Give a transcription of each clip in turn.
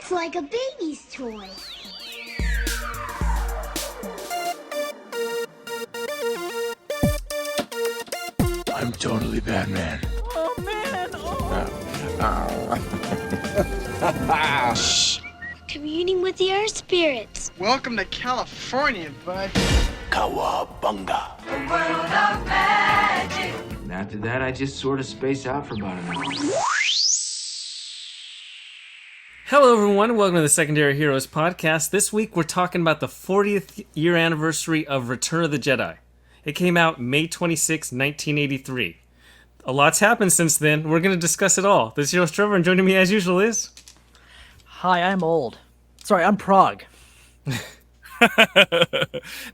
It's like a baby's toy. I'm totally Batman. Oh, man. Shh. Communing with the earth spirits. Welcome to California, bud. Cowabunga. And after that, I just sort of space out for about an hour. Hello, everyone. Welcome to the Secondary Heroes podcast. This week, we're talking about the 40th year anniversary of Return of the Jedi. It came out May 26, 1983. A lot's happened since then. We're going to discuss it all. This is your host, Trevor, and joining me as usual is... Hi, I'm old. Sorry, I'm Prague.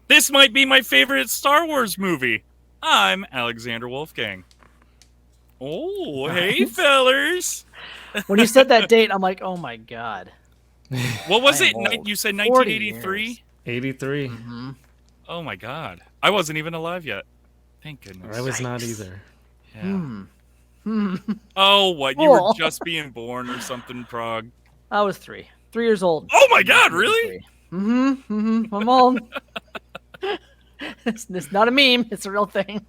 This might be my favorite Star Wars movie. I'm Alexander Wolfgang. Oh, hey, fellers. When you said that date, I'm like, oh my god. What was I it? am old. You said 40 1983? 83. Mm-hmm. Oh my god. I wasn't even alive yet. Thank goodness. I was not either. Yeah. Oh, what? You Cool. were just being born or something, Prague? I was 3 years old. Oh my god, really? I'm old. It's not a meme. It's a real thing.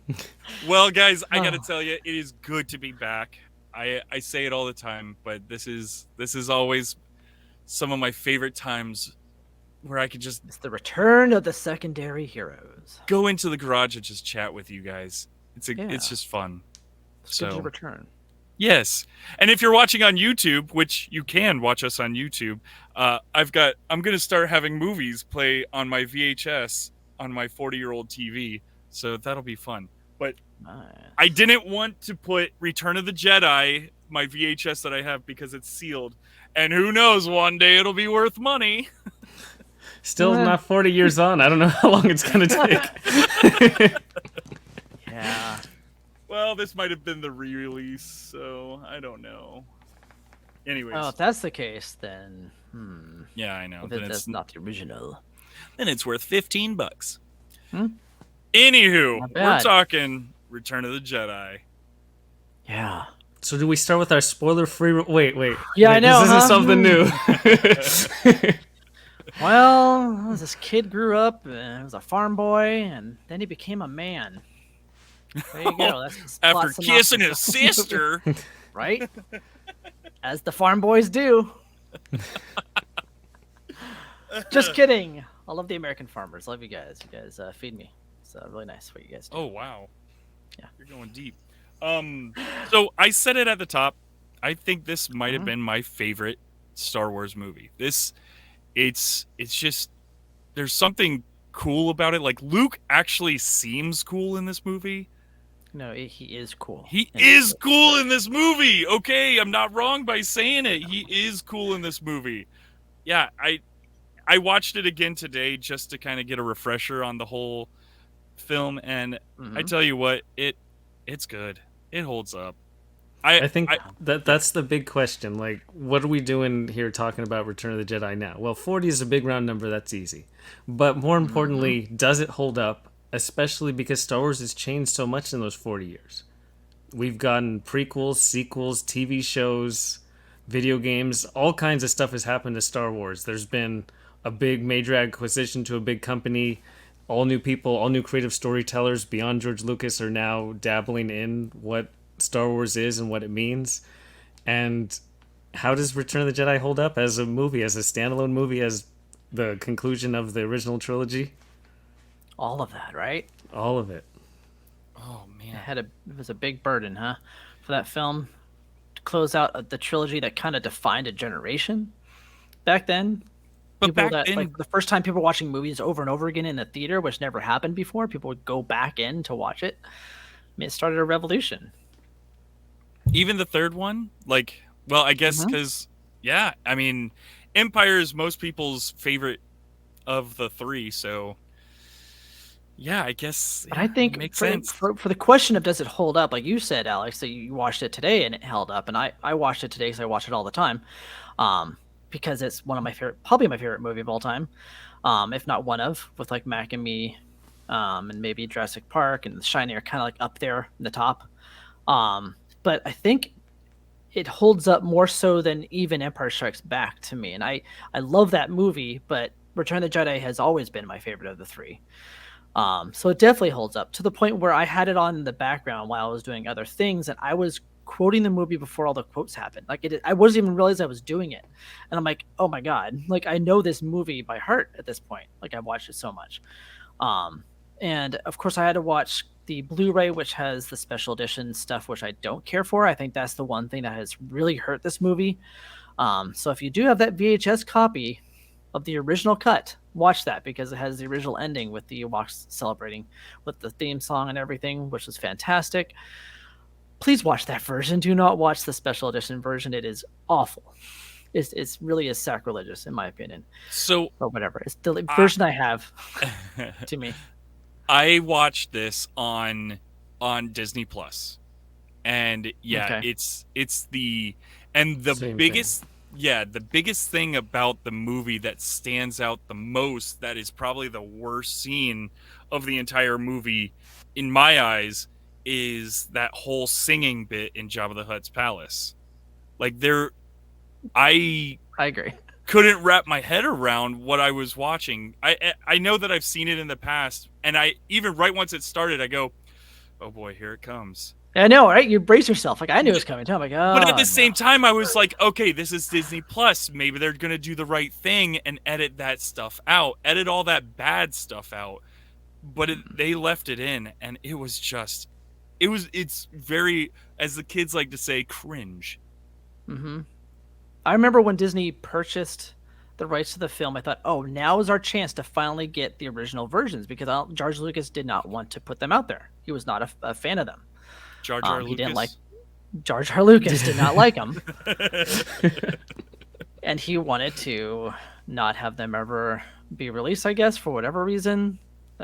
Well, guys, I gotta Oh. tell you, it is good to be back. I say it all the time, but this is always some of my favorite times where I could just It's the return of the secondary heroes. go into the garage and just chat with you guys. It's Yeah. just fun. It's good to So return. yes, and if you're watching on YouTube, which you can watch us on YouTube, I'm gonna start having movies play on my VHS on my 40-year-old TV, so that'll be fun. But Nice. I didn't want to put Return of the Jedi, my VHS that I have, because it's sealed, and who knows, one day it'll be worth money. Still not 40 years on. I don't know how long it's going to take. Yeah. Well, this might have been the re-release, so I don't know. Anyways, Oh, if that's the case, then yeah, I know. if Then that's not the original. then it's worth $15. Hmm? Anywho, Not we're bad. talking Return of the Jedi. Yeah. So do we start with our spoiler-free... Wait. Yeah, I Wait, know, This isn't huh? something new. Well, this kid grew up and he was a farm boy, and then he became a man. There you go. That's the plot After kissing his synopsis. sister. Right? As the farm boys do. Just kidding. I love the American farmers. Love you guys. You guys feed me. It's really nice what you guys do. Oh, wow. Yeah. You're going deep. So I said it at the top. I think this might have been my favorite Star Wars movie. It's just, there's something cool about it. Like, Luke actually seems cool in this movie. No, he is cool. He And is cool in this movie. Okay, I'm not wrong by saying it. He is cool in this movie. Yeah, I watched it again today just to kind of get a refresher on the whole film, and I tell you what, it's good. It holds up. I think that's the big question. Like, what are we doing here talking about Return of the Jedi now? Well, 40 is a big round number. That's easy. But more importantly, does it hold up? Especially because Star Wars has changed so much in those 40 years. We've gotten prequels, sequels, TV shows, video games. All kinds of stuff has happened to Star Wars. There's been a big major acquisition to a big company. All new people, all new creative storytellers beyond George Lucas are now dabbling in what Star Wars is and what it means. And how does Return of the Jedi hold up as a movie, as a standalone movie, as the conclusion of the original trilogy? all of that, right? All of it. Oh man. It was a big burden, huh? For that film to close out the trilogy that kind of defined a generation back then. But back then, like the first time people were watching movies over and over again in the theater, which never happened before, people would go back in to watch it. I mean, it started a revolution. even the third one, like, well, I guess because, yeah, I mean, Empire is most people's favorite of the three, so yeah, I guess. But Yeah, I think it makes for, sense. for the question of does it hold up, like you said, Alex, that you watched it today and it held up, and I watched it today because I watch it all the time, because it's one of my favorite, probably my favorite movie of all time, if not one of, with like Mac and Me, and maybe Jurassic Park and The Shining are kind of like up there in the top. But I think it holds up more so than even Empire Strikes Back to me. And I love that movie, but Return of the Jedi has always been my favorite of the three. So it definitely holds up to the point where I had it on in the background while I was doing other things, and I was quoting the movie before all the quotes happened. Like I wasn't even realize I was doing it, and I'm like, oh my god, like I know this movie by heart at this point. Like I've watched it so much, and of course I had to watch the Blu-ray, which has the special edition stuff, which I don't care for. I think that's the one thing that has really hurt this movie. So if you do have that VHS copy of the original cut, watch that because it has the original ending with the Ewoks celebrating with the theme song and everything, which is fantastic. Please watch that version. Do not watch the special edition version. It is awful. It's really is sacrilegious in my opinion. So, but whatever. It's the version I have to me. I watched this on Disney Plus, and yeah, Okay. it's the biggest. Yeah, the biggest thing about the movie that stands out the most, that is probably the worst scene of the entire movie, in my eyes, is that whole singing bit in Jabba the Hutt's palace. Like, I agree. Couldn't wrap my head around what I was watching. I know that I've seen it in the past, and I even right once it started, I go, oh boy, here it comes. I know, right? You brace yourself. Like I knew it was coming too. I'm like, oh. But at the same time, I was like, okay, this is Disney Plus. Maybe they're gonna do the right thing and edit that stuff out, edit all that bad stuff out. But they left it in, and it was just, it's very, as the kids like to say, cringe. Mm-hmm. I remember when Disney purchased the rights to the film, I thought, oh, now is our chance to finally get the original versions because George Lucas did not want to put them out there. He was not a fan of them. Jar Jar Lucas. He didn't like Jar Jar Lucas did not like them, and he wanted to not have them ever be released. I guess for whatever reason,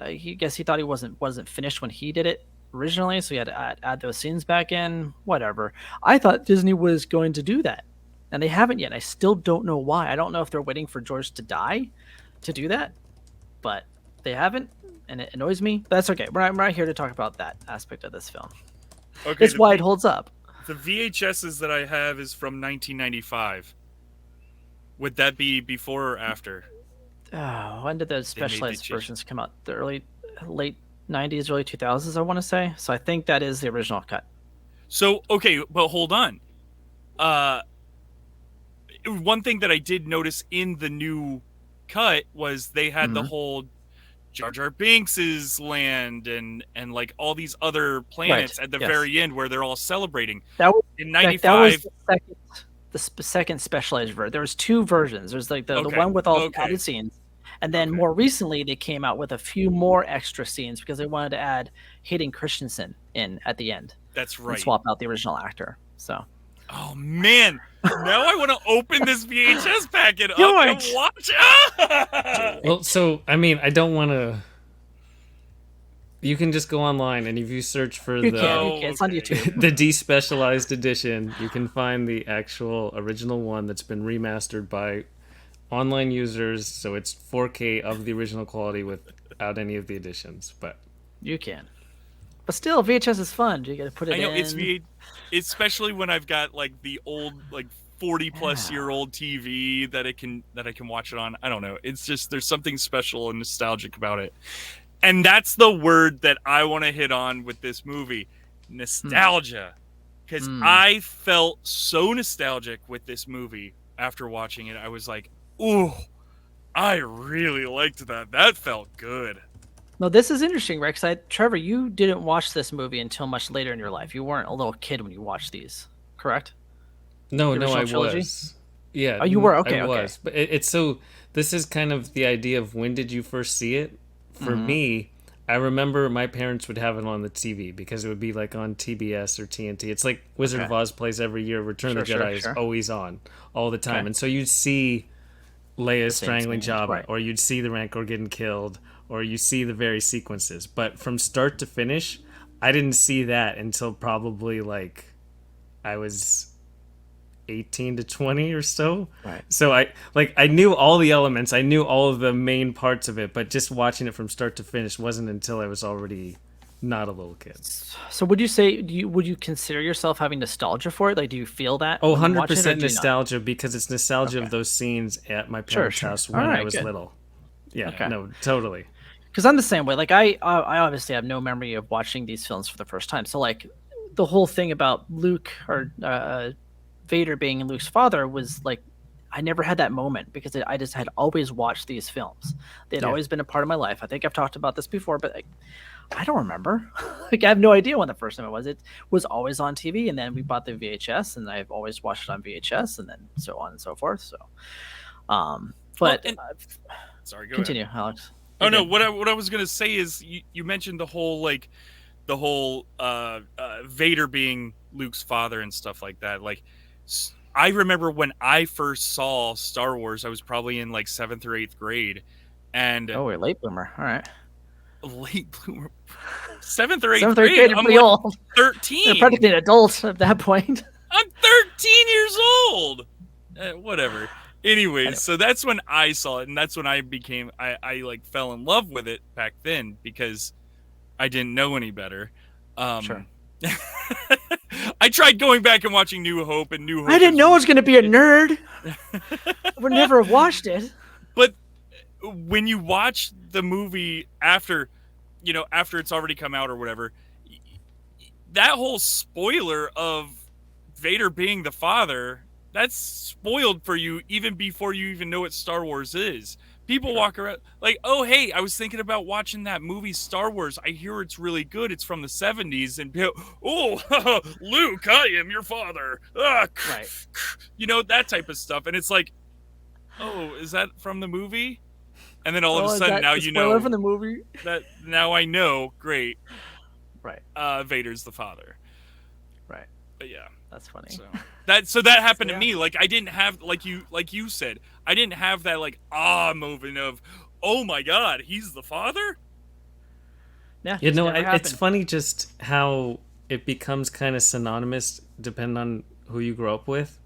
he thought he wasn't finished when he did it originally, so he had to add those scenes back in. Whatever. I thought Disney was going to do that, and they haven't yet. I still don't know why. I don't know if they're waiting for George to die to do that, but they haven't, and it annoys me. But that's okay. We're not here to talk about that aspect of this film. Okay, it's why it holds up. The VHSs that I have is from 1995. Would that be before or after? Oh, when did those specialized versions come out? The late 90s, early 2000s, I want to say. So I think that is the original cut. So, okay, but hold on. One thing that I did notice in the new cut was they had the whole Jar Jar Binks's land and like all these other planets at the very end where they're all celebrating. That was in 95. That was the second specialized version. There was two versions. There's like the one with all the added scenes, and then more recently they came out with a few more extra scenes because they wanted to add Hayden Christensen in at the end. That's right. And swap out the original actor. So. Oh man! Now I want to open this VHS packet up and watch it. Well, so I mean, I don't want to. You can just go online, and if you search for it's on YouTube. The despecialized edition, you can find the actual original one that's been remastered by online users, so it's 4K of the original quality without any of the additions. But you can. But still, VHS is fun. You got to put it in. I know it's especially when I've got like the old 40-plus-year-old TV that I can watch it on. I don't know. It's just there's something special and nostalgic about it. And that's the word that I want to hit on with this movie, nostalgia. Because I felt so nostalgic with this movie after watching it. I was like, ooh, I really liked that. That felt good. No, this is interesting, Rex. Trevor, you didn't watch this movie until much later in your life. You weren't a little kid when you watched these, correct? No, I was. Yeah. Oh, you were? Okay, I was. But it's so, this is kind of the idea of when did you first see it? For me, I remember my parents would have it on the TV because it would be like on TBS or TNT. It's like Wizard of Oz plays every year. Return of the Jedi is always on all the time. And so you'd see Leia strangling Jabba, or you'd see the Rancor getting killed, or you see the very sequences. But from start to finish, I didn't see that until probably like I was 18 to 20 or so. Right. So I knew all the elements, I knew all of the main parts of it, but just watching it from start to finish wasn't until I was already not a little kid. So would you say would you consider yourself having nostalgia for it? Like, do you feel that? Oh, when you watch it, or 100% do you not? nostalgia because it's nostalgia Okay. of those scenes at my Sure, parents' sure. house All when I right, was good. little. Yeah, Okay. no, totally. Because I'm the same way. Like I obviously have no memory of watching these films for the first time. So like the whole thing about Luke or Vader being Luke's father was like I never had that moment because I just had always watched these films. They had Yeah. always been a part of my life. I think I've talked about this before, but I don't remember. Like I have no idea when the first time it was. It was always on TV, and then we bought the VHS, and I've always watched it on VHS, and then so on and so forth. So, but and- Sorry, go continue, ahead. Alex. Oh You're no, good. what I was gonna say is you mentioned the whole Vader being Luke's father and stuff like that. Like, I remember when I first saw Star Wars, I was probably in like 7th or 8th grade, and Oh, we're late bloomer. All right. late bloomer, 7th or 8th Seventh, third grade. grade, I'm pretty like old. They're 13. practically an adult at that point. I'm 13 years old. Whatever. Anyways, Anyway. so that's when I saw it, and that's when I like fell in love with it back then because I didn't know any better. Sure. I tried going back and watching New Hope, and New Hope. I didn't know I was going to be a nerd. I would never have watched it. But when you watch the movie after it's already come out or whatever, that whole spoiler of Vader being the father, that's spoiled for you even before you even know what Star Wars is. People walk around like, oh, hey, I was thinking about watching that movie Star Wars. I hear it's really good. It's from the 70s. And people, oh, Luke, I am your father. Right. That type of stuff. And it's like, oh, is that from the movie? And then all of Oh, a is sudden that now the you spoiler know from the movie. that now I know. Great. Right. Vader's the father. Right. But yeah. That's funny. So that happened So, to me. Like I didn't have like you said, I didn't have that like moment of, oh my god, he's the father. Yeah. You know, never it's happened. funny just how it becomes kind of synonymous depending on who you grow up with.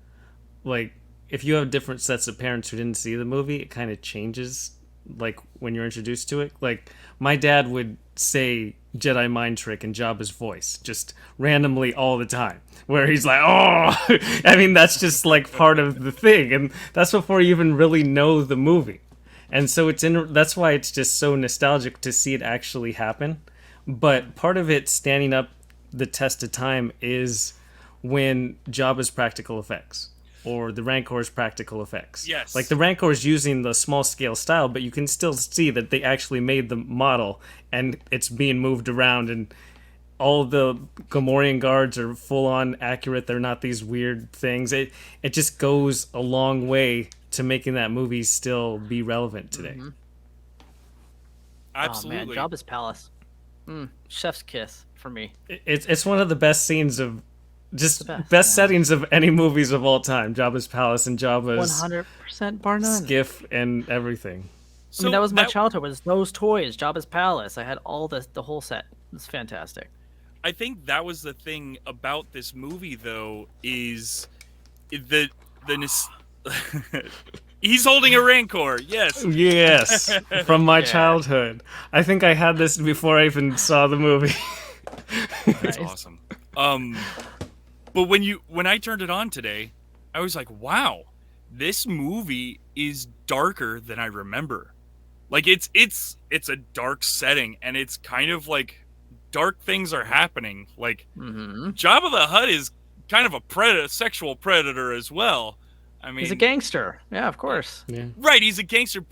Like, if you have different sets of parents who didn't see the movie, it kind of changes, like, when you're introduced to it. Like, my dad would say Jedi mind trick in Jabba's voice, just randomly all the time, where he's like, oh! I mean, that's just, like, part of the thing, and that's before you even really know the movie. And so that's why it's just so nostalgic to see it actually happen. But part of it standing up the test of time is when Jabba's practical effects or the Rancor's practical effects. Yes. Like the Rancor's using the small scale style, but you can still see that they actually made the model and it's being moved around, and all the Gamorrean guards are full on accurate. They're not these weird things. It just goes a long way to making that movie still be relevant today. Mm-hmm. Absolutely. Oh man, Jabba's palace. Chef's kiss for me. It's one of the best scenes of just The best, best, yeah. settings of any movies of all time. Jabba's palace and Jabba's 100% bar none. skiff and everything. I mean, that was my childhood. Was those toys, Jabba's palace. I had all the whole set. It was fantastic. I think that was the thing about this movie, though, is the he's holding a Rancor. Yes. Yes, from my Yeah. childhood. I think I had this before I even saw the movie. That's Nice. awesome. But when I turned it on today, I was like, wow, this movie is darker than I remember. Like it's a dark setting, and it's kind of like dark things are happening. Like Mm-hmm. Jabba the Hutt is kind of a sexual predator as well. I mean, He's a gangster. Yeah, of course. Yeah. right, he's a gangster,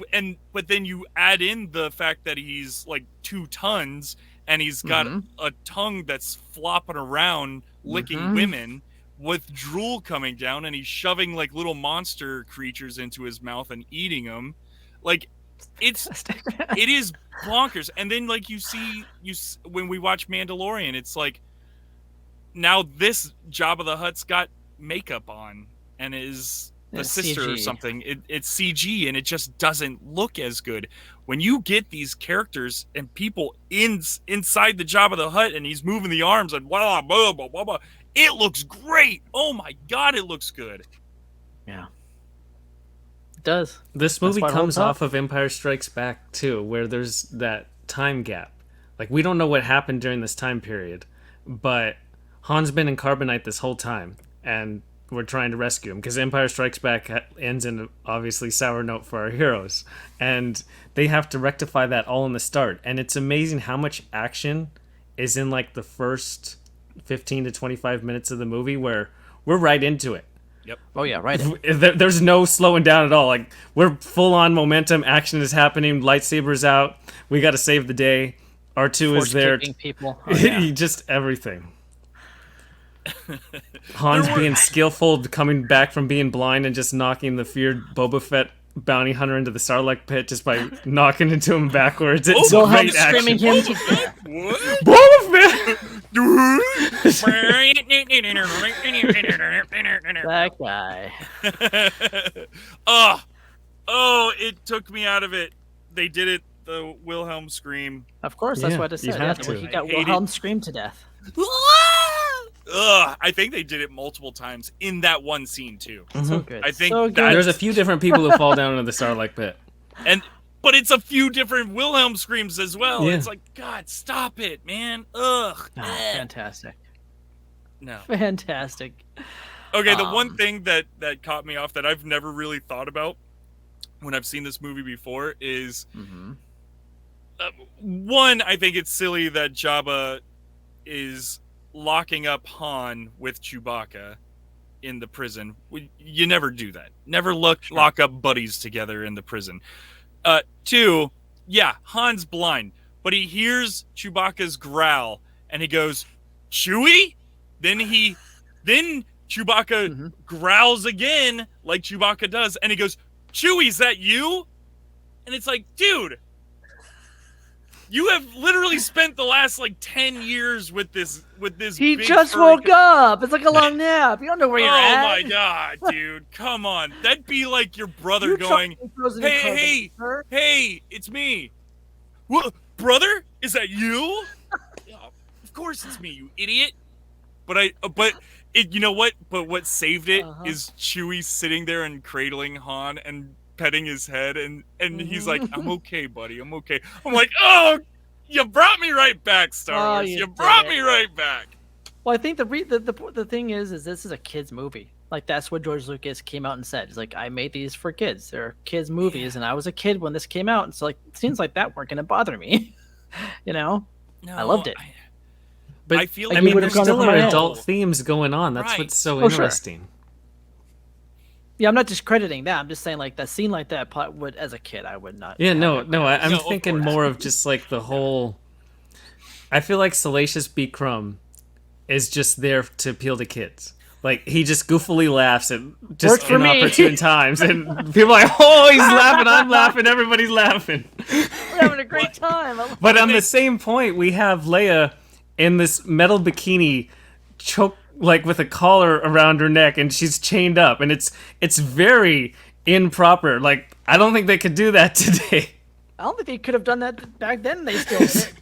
but then you add in the fact that he's like 2 tons and he's got a tongue that's flopping around licking women with drool coming down, and he's shoving like little monster creatures into his mouth and eating them. Like it is bonkers. And then like you see when we watch Mandalorian, it's like now this Jabba the Hutt's got makeup on and is the It's sister or CG. something. It's CG, and it just doesn't look as good. When you get these characters and people inside the Jabba the Hutt, and he's moving the arms and blah blah blah blah blah, it looks great. Oh my god, it looks good. Yeah. It does. This movie why it comes holds up. off of Empire Strikes Back too, where there's that time gap. Like, we don't know what happened during this time period, but Han's been in carbonite this whole time, and we're trying to rescue him because Empire Strikes Back ends in a obviously sour note for our heroes, and they have to rectify that all in the start. And it's amazing how much action is in like the first 15 to 25 minutes of the movie, where we're right into it. Yep. Oh yeah, right. There's no slowing down at all. Like, we're full on momentum. Action is happening. Lightsabers out. We got to save the day. R2 is there. People. Oh, yeah. Just everything. Han's being skillful, coming back from being blind and just knocking the feared Boba Fett bounty hunter into the Sarlacc pit just by knocking into him backwards. It's great action. Him What? Boba Fett! that guy. Oh, it took me out of it. They did it. The Wilhelm scream. Of course, that's Yeah, what I said. you have Yeah, to. he got I hate Wilhelm screamed to death. I think they did it multiple times in that one scene too. So good. I think so that- good. There's a few different people who fall down into the Sarlacc pit. But it's a few different Wilhelm screams as well. Yeah. It's like, God, stop it, man. Ugh. Oh, fantastic. No. Fantastic. Okay, the one thing that caught me off that I've never really thought about when I've seen this movie before is one, I think it's silly that Jabba is locking up Han with Chewbacca in the prison. You never do that. Never lock up buddies together in the prison. Two, yeah, Han's blind, but he hears Chewbacca's growl and he goes, Chewie? Then Chewbacca growls again like Chewbacca does, and he goes, Chewie, is that you? And it's like, dude, you have literally spent the last like 10 years with this. He big just furry woke up. It's like a long nap. You don't know where you're at. Oh my god, dude! Come on, that'd be like your brother You going, tried to throw us in the "Hey, carbon, hey, it's me." What, brother? Is that you? Yeah, of course it's me, you idiot. You know what? But what saved it is Chewie sitting there and cradling Han and petting his head, and he's like, "I'm okay, buddy. I'm okay." I'm like, "Oh, you brought me right back, Star Wars. You brought me right back." Well, I think the thing is this is a kids movie. Like, that's what George Lucas came out and said. He's like, I made these for kids. They're kids movies, and I was a kid when this came out, and so like it seems like that weren't gonna bother me. You know, No, I loved it. But I feel I like mean, would've there gone still over are my head. adult themes going on. That's Right. what's so Oh, sure. interesting. Yeah, I'm not discrediting that. I'm just saying, like, that scene like that would, as a kid, I would not. Yeah, have no. it. I'm No, of thinking course. more of just like the whole. I feel like Salacious B. Crumb is just there to appeal to kids. Like, he just goofily laughs at just Worked for me. inopportune times, and people are like, "Oh, he's laughing! I'm laughing! Everybody's laughing!" We're having a great time. But on the same point, we have Leia in this metal bikini, choke like with a collar around her neck, and she's chained up, and it's very improper. Like, I don't think they could do that today. I don't think they could have done that back then. They still did it.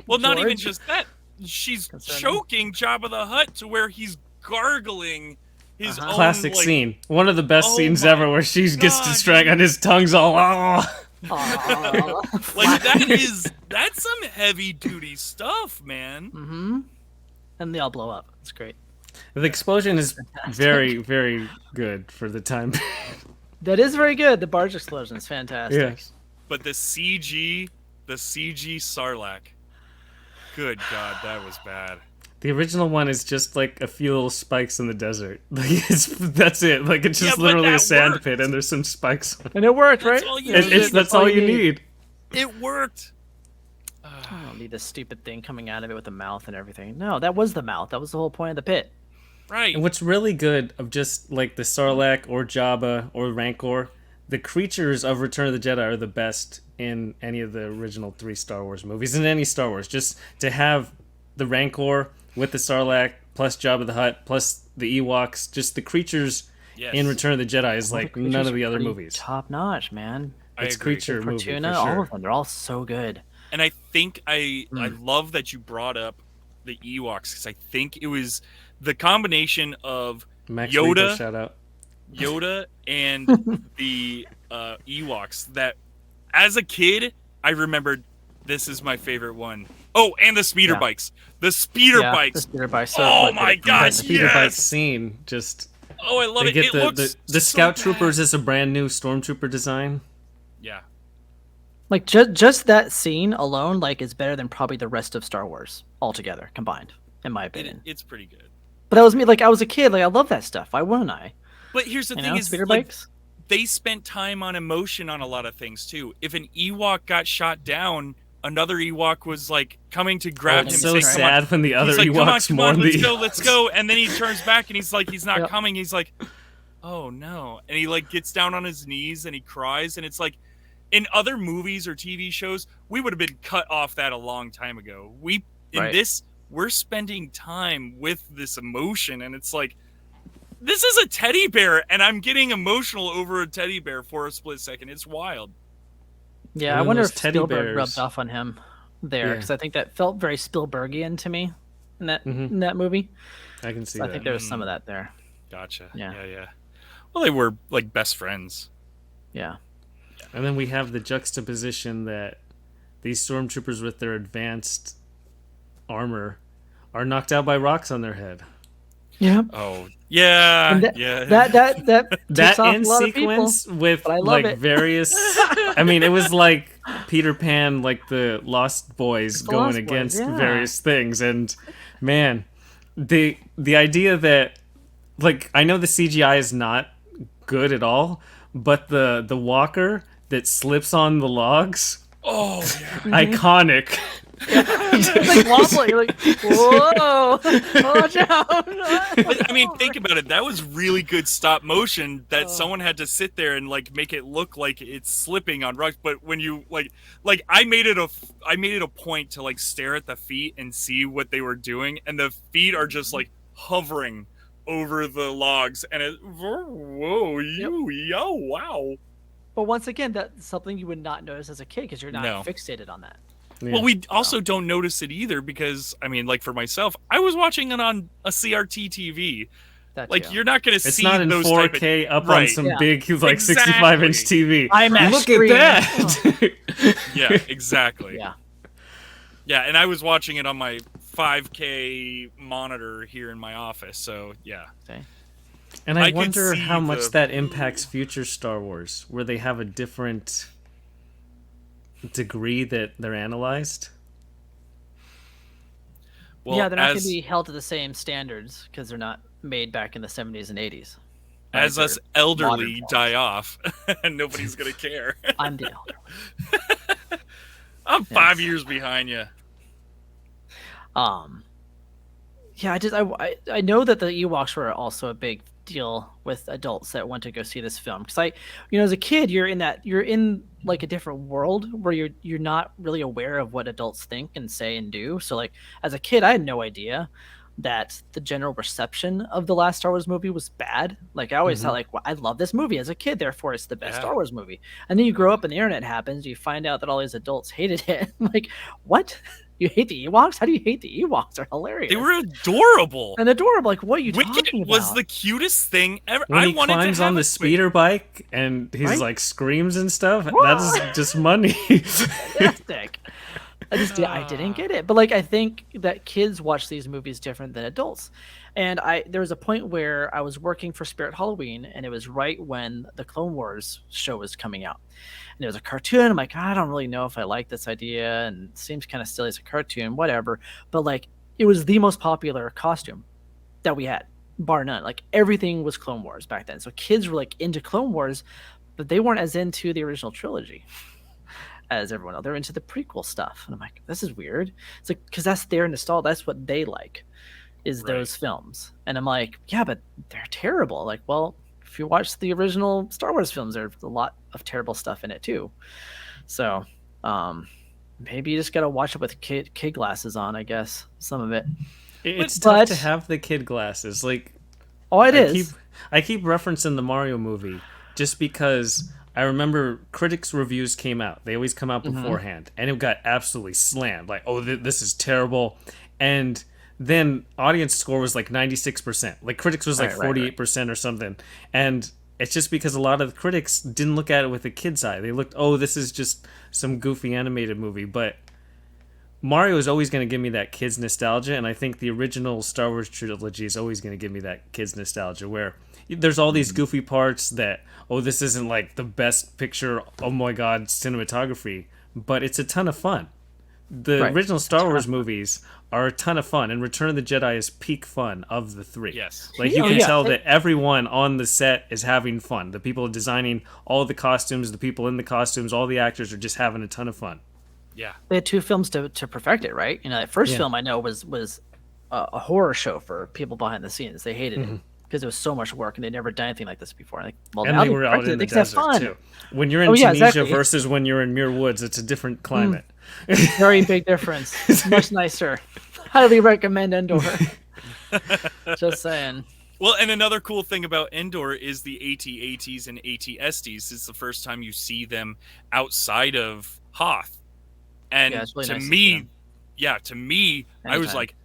Well, not even George? just that. She's Concerning. choking Jabba the Hutt to where he's gargling his own Classic like, scene, one of the best Oh scenes my ever, where she gets God, distracted and his tongue's all. Aw. Like that's some heavy duty stuff, man. And they all blow up. It's great. The explosion is very, very good for the time. That is very good. The barge explosion is fantastic. Yes. But the CG Sarlacc. Good God, that was bad. The original one is just like a few little spikes in the desert. Like, that's it. Like, it's just Yeah, but literally a that sand worked. pit, and there's some spikes. And it worked, right? all you That's all you need. It worked. I don't need this stupid thing coming out of it with the mouth and everything. No, that was the mouth. That was the whole point of the pit. Right. And what's really good of just like the Sarlacc or Jabba or Rancor, the creatures of Return of the Jedi are the best in any of the original 3 Star Wars movies, in any Star Wars. Just to have the Rancor with the Sarlacc plus Jabba the Hutt plus the Ewoks, just the creatures Yes. in Return of the Jedi is All the like creatures none of are the other pretty movies. Top notch, man. It's agree. creature movie for Fortuna, sure. all of them. They're all so good. And I think I love that you brought up the Ewoks, because I think it was the combination of Max Yoda, Rebo, shout out. Yoda and the Ewoks that, as a kid, I remembered this is my favorite one. Oh, and the speeder Yeah. bikes. The speeder The bikes. speeder bike. Oh my God, That speeder bike yes! scene just. Oh, I love They it. get It the looks the so Scout bad. Troopers is a brand new Stormtrooper design. Yeah. Like just that scene alone, like, is better than probably the rest of Star Wars altogether combined, in my opinion. It's pretty good. But that was me. Like, I was a kid. Like, I love that stuff. Why wouldn't I? But here's the You thing know, is, speeder like, bikes. they spent time on emotion on a lot of things too. If an Ewok got shot down, another Ewok was like coming to grab him. It's and so say, "Come on." sad when the other He's like, Ewoks come on, mourn let's the go, let's go. And then he turns back and he's like, he's not Yep. coming. He's like, oh no. And he like gets down on his knees and he cries. And it's like, in other movies or TV shows, we would have been cut off that a long time ago. Right. This, we're spending time with this emotion, and it's like, this is a teddy bear, and I'm getting emotional over a teddy bear for a split second. It's wild. Yeah, And I then wonder those if teddy Spielberg bears. rubbed off on him there, Yeah. because I think that felt very Spielbergian to me in that Mhm. in that movie. I can see So I that. think there was some of that there. Gotcha. Yeah. Yeah. Well, they were like best friends. Yeah. And then we have the juxtaposition that these stormtroopers with their advanced armor are knocked out by rocks on their head. Yeah. Oh, yeah. And Yeah. That That ticks off end a lot of people, sequence with but I love like it. various I mean it was like Peter Pan, like the Lost Boys The going Lost Boys, against yeah. various things, and man, the idea that, like, I know the CGI is not good at all, but the walker that slips on the logs, Oh, yeah. iconic. It's like wobbling. You're like, whoa, watch out. But, I mean, think about it. That was really good stop motion that Oh. someone had to sit there and like make it look like it's slipping on rocks. But when you like I made it a point to like stare at the feet and see what they were doing, and the feet are just like hovering over the logs, and it wow. But once again, that's something you would not notice as a kid because you're not No. fixated on that. Yeah. Well, we also don't notice it either because I mean, like for myself, I was watching it on a CRT TV. That Like too. you're not going to It's see not in those type of 4K up on Right. some Yeah. big, like, Exactly. 65-inch TV. IMAX Look screen. at that! Yeah, exactly. Yeah. Yeah, and I was watching it on my 5K monitor here in my office. So yeah, Okay. And I I could wonder see how much the- that impacts future Star Wars, where they have a different degree that they're analyzed. well, Yeah, they're not going as to be held to the same standards because they're not made back in the 70s and 80s. as Right, us they're elderly modern films. die off, nobody's gonna care. I'm the elder. I'm 5 years behind you. Yeah, I know that the Ewoks were also a big deal with adults that went to go see this film because as a kid you're in like a different world where you're not really aware of what adults think and say and do. So like as a kid I had no idea that the general reception of the last Star Wars movie was bad. Like I always thought like, well, I love this movie as a kid, therefore it's the best Yeah. Star Wars movie. And then you grow up and the internet happens, you find out that all these adults hated it. Like, what? You hate the Ewoks? How do you hate the Ewoks? They're hilarious. They were adorable. and adorable. Like, what are you Wicket talking about? was the cutest thing ever. When I he wanted climbs to have on a the speeder bike and he's Right? like screams and stuff, that is just money. fantastic. I didn't get it. But like I think that kids watch these movies different than adults. And there was a point where I was working for Spirit Halloween and it was right when the Clone Wars show was coming out. And it was a cartoon. I'm like, I don't really know if I like this idea and it seems kind of silly as a cartoon, whatever. But like it was the most popular costume that we had, bar none. Like everything was Clone Wars back then. So kids were like into Clone Wars, but they weren't as into the original trilogy as everyone else. They're into the prequel stuff. And I'm like, this is weird. It's like, because that's their nostalgia. That's what they like, is Right. those films. And I'm like, yeah, but they're terrible. Like, well, if you watch the original Star Wars films, there's a lot of terrible stuff in it too. So maybe you just got to watch it with kid glasses on, I guess, some of it. It's But- tough to have the kid glasses. Like, Oh, it I is. keep referencing the Mario movie just because I remember critics' reviews came out. They always come out Mm-hmm. beforehand, and it got absolutely slammed. Like, oh, this is terrible. And then audience score was like 96%. Like critics was like Right, right, 48% or something. And it's just because a lot of the critics didn't look at it with a kid's eye. They looked, oh, this is just some goofy animated movie. But Mario is always going to give me that kids nostalgia, and I think the original Star Wars trilogy is always going to give me that kids nostalgia, where there's all these goofy parts that, oh, this isn't like the best picture, oh my god, cinematography, but it's a ton of fun. The Right. original Star Wars movies are a ton of fun, and Return of the Jedi is peak fun of the three. Yes. Like, you Oh, can yeah. tell that everyone on the set is having fun. The people designing all the costumes, the people in the costumes, all the actors are just having a ton of fun. Yeah. They had 2 films to perfect it, right? You know, that first Yeah. film I know was a horror show for people behind the scenes. They hated it because it was so much work and they'd never done anything like this before. Like, well, And now they were out perfected in it, the they can have desert, fun. too. When you're in Oh, yeah, Tunisia exactly. versus when you're in Muir Woods, it's a different climate. Very big difference. Much nicer. Highly recommend Endor. Just saying. Well, and another cool thing about Endor is the AT-ATs and AT-STs. It's the first time you see them outside of Hoth. And Yeah, it's really to nice to see me, them. to me, I was Anytime. like,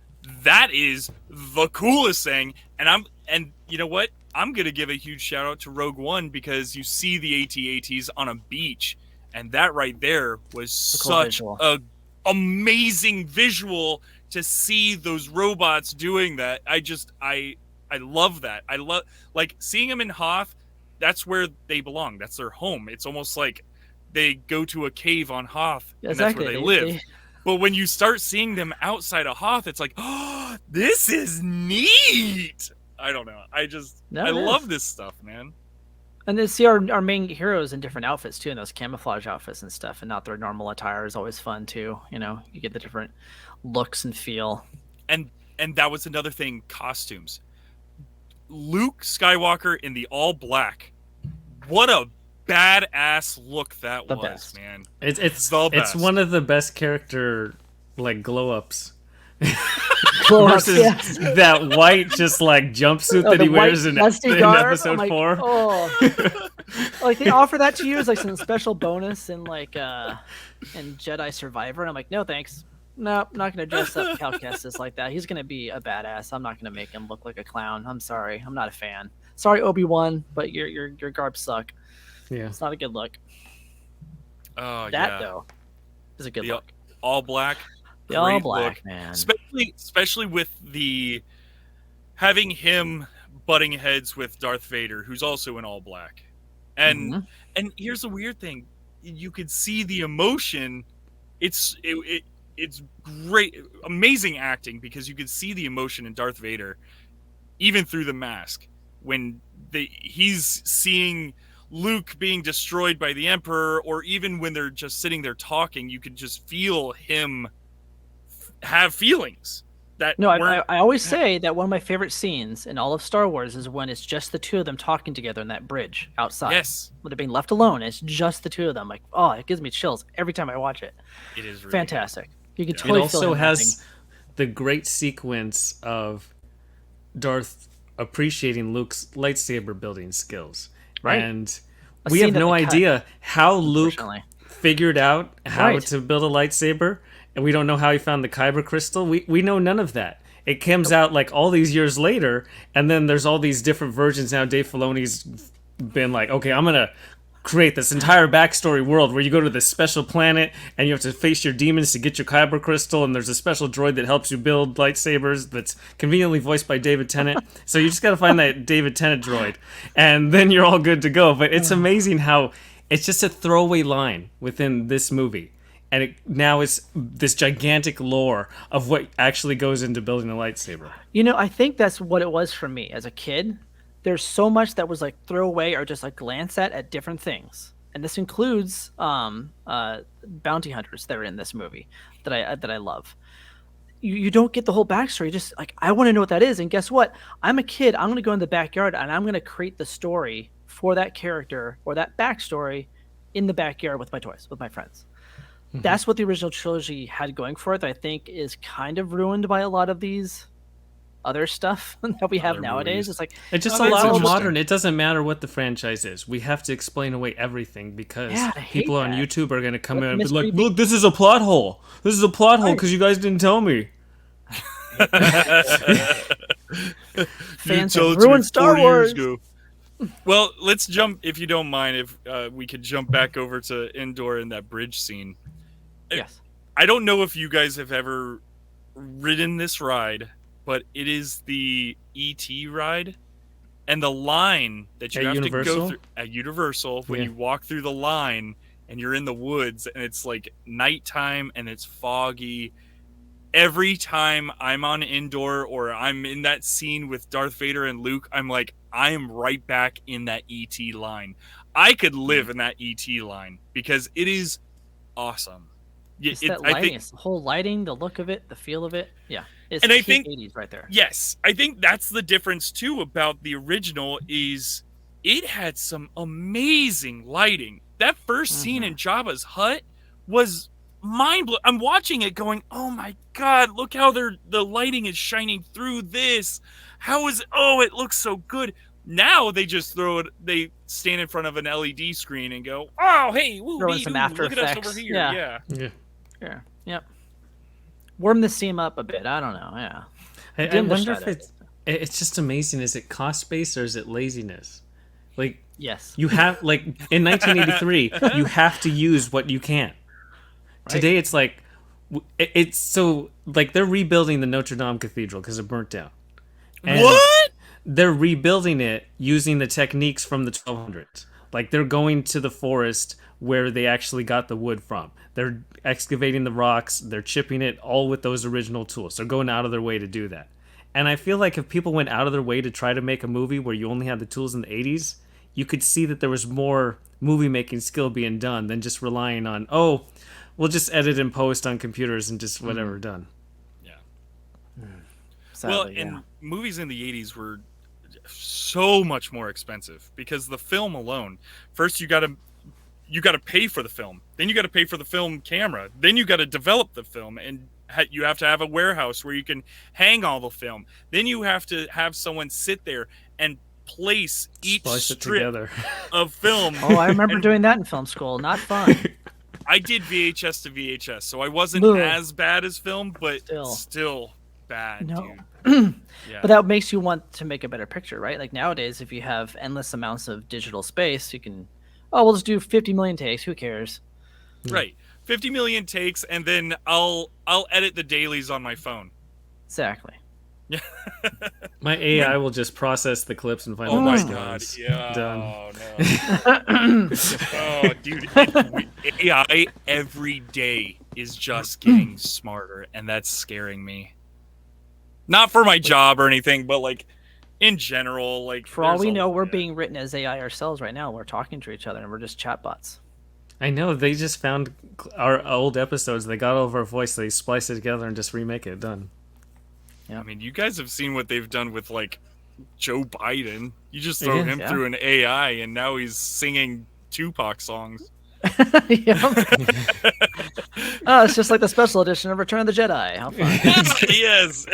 that is the coolest thing. And you know what? I'm going to give a huge shout out to Rogue One, because you see the AT-ATs on a beach, and that right there was A cool such visual. a amazing visual to see those robots doing that. I love that. I love, like, seeing them in Hoth. That's where they belong. That's their home. It's almost like they go to a cave on Hoth, and that's where they live. But when you start seeing them outside of Hoth, it's like, oh, this is neat. I don't know. I No, it love is. this stuff, man. And then see our main heroes in different outfits too, in those camouflage outfits and stuff, and not their normal attire is always fun too. You know, you get the different looks and feel. And that was another thing, costumes. Luke Skywalker in the all black. What a badass look that The was, best. man. It's The it's best. one of the best character, like, glow-ups. Glow-ups, Versus yes. that white, just like jumpsuit Oh, that the he wears white in dusty garb? episode I'm like, 4. Oh. Like, they offer that to you as like some special bonus in like in Jedi Survivor, and I'm like, no thanks. No, I'm not gonna dress up Cal Kestis like that. He's gonna be a badass. I'm not gonna make him look like a clown. I'm sorry. I'm not a fan. Sorry, Obi-Wan, but your garbs suck. Yeah. It's not a good look. Oh, That yeah. though is a good The look. all black. The all great black, look. man. Especially with the having him butting heads with Darth Vader, who's also in all black. And Mhm. and here's the weird thing. You could see the emotion. It's great, amazing acting, because you could see the emotion in Darth Vader even through the mask when he's seeing Luke being destroyed by the Emperor, or even when they're just sitting there talking, you could just feel him have feelings that No, weren't. I always say that one of my favorite scenes in all of Star Wars is when it's just the two of them talking together in that bridge outside. Yes, When they're being left alone, it's just the two of them. Like, oh, it gives me chills every time I watch it. it is really Fantastic. You can It totally feel also him has the great sequence of Darth appreciating Luke's lightsaber building skills. Right. And A we scene have that no they cut, idea how Luke unfortunately. figured out how Right. to build a lightsaber, and we don't know how he found the kyber crystal. We know none of that. It comes out like all these years later, and then there's all these different versions now. Dave Filoni's been like, okay, I'm gonna create this entire backstory world where you go to this special planet and you have to face your demons to get your kyber crystal, and there's a special droid that helps you build lightsabers that's conveniently voiced by David Tennant. So you just gotta find that David Tennant droid, and then you're all good to go. But it's amazing how it's just a throwaway line within this movie, and it now is this gigantic lore of what actually goes into building a lightsaber. You know, I think that's what it was for me as a kid. There's so much that was like throwaway or just like glance at different things, and this includes bounty hunters that are in this movie that I love. You don't get the whole backstory. Just like, I want to know what that is, and guess what? I'm a kid. I'm gonna go in the backyard and I'm gonna create the story for that character or that backstory in the backyard with my toys, with my friends. That's what the original trilogy had going for it, that I think is kind of ruined by a lot of these other stuff that we have Other nowadays. movies. It's like, It's just Oh, a that's lot of interesting. modern. It doesn't matter what the franchise is. We have to explain away everything because Yeah, I hate people on that. YouTube are going to come Let in and the be like, mystery be- look, this is a plot hole. This is a plot hole Right. because you guys didn't tell me. fans have ruined Star Wars. Well, let's jump, if you don't mind, if we could jump back over to Endor in that bridge scene. Yes. I don't know if you guys have ever ridden this ride, but it is the ET ride. And the line that you At have to Universal? go through at Universal, when Yeah. you walk through the line and you're in the woods and it's like nighttime and it's foggy, every time I'm on Endor or I'm in that scene with Darth Vader and Luke, I'm like, I am right back in that ET line. I could live in that ET line because it is awesome. It's that lighting. It's the whole lighting, the look of it, the feel of it. Yeah, it's And I peak think 80s right there. Yes, I think that's the difference too about the original is it had some amazing lighting. That first scene in Jabba's hut was mind blowing. I'm watching it going, "Oh my god, look how the lighting is shining through this. How is it looks so good." Now they just they stand in front of an LED screen and go, "Oh, hey, woo, Throw in some After look at us Effects. over here." Yeah. Yeah. Yeah. Yep. Warm the seam up a bit. I don't know. Yeah. I Dim the wonder if shadows. it's just amazing. Is it cost based or is it laziness? Like Yes. you have like in 1983, you have to use what you can. Today it's like it's so like they're rebuilding the Notre Dame Cathedral because it burnt down. And What? They're rebuilding it using the techniques from the 1200s. Like they're going to the forest where they actually got the wood from. They're excavating the rocks, they're chipping it all with those original tools. They're going out of their way to do that. And I feel like if people went out of their way to try to make a movie where you only had the tools in the 80s, you could see that there was more movie making skill being done than just relying on, we'll just edit and post on computers and just whatever done. Sadly, And movies in the 80s were so much more expensive because the film alone, first you got to pay for the film, then you got to pay for the film camera, then you got to develop the film, and you have to have a warehouse where you can hang all the film, then you have to have someone sit there and place each Splice it strip together. of film. Oh, I remember doing that in film school. Not fun. I did VHS to VHS, so I wasn't Ugh. as bad as film, but Still. still bad, No. dude. Yeah. But that makes you want to make a better picture, right? Like nowadays, if you have endless amounts of digital space, you can, we'll just do 50 million takes. Who cares? Right. 50 million takes, and then I'll edit the dailies on my phone. Exactly. My AI will just process the clips and find Oh the my best god. ones. Yeah. Done. Oh, no. Oh, dude. AI every day is just getting smarter, and that's scaring me. Not for my job or anything, but like in general, like For all there's we a- know, we're yeah. being written as AI ourselves right now. We're talking to each other, and we're just chatbots. I know, they just found our old episodes, they got over our voice, they splice it together and just remake it. Done. I mean, you guys have seen what they've done with like Joe Biden. You just throw him Yeah. through an AI, and now he's singing Tupac songs. Yep. Oh, it's just like the special edition of Return of the Jedi. How fun. Yes.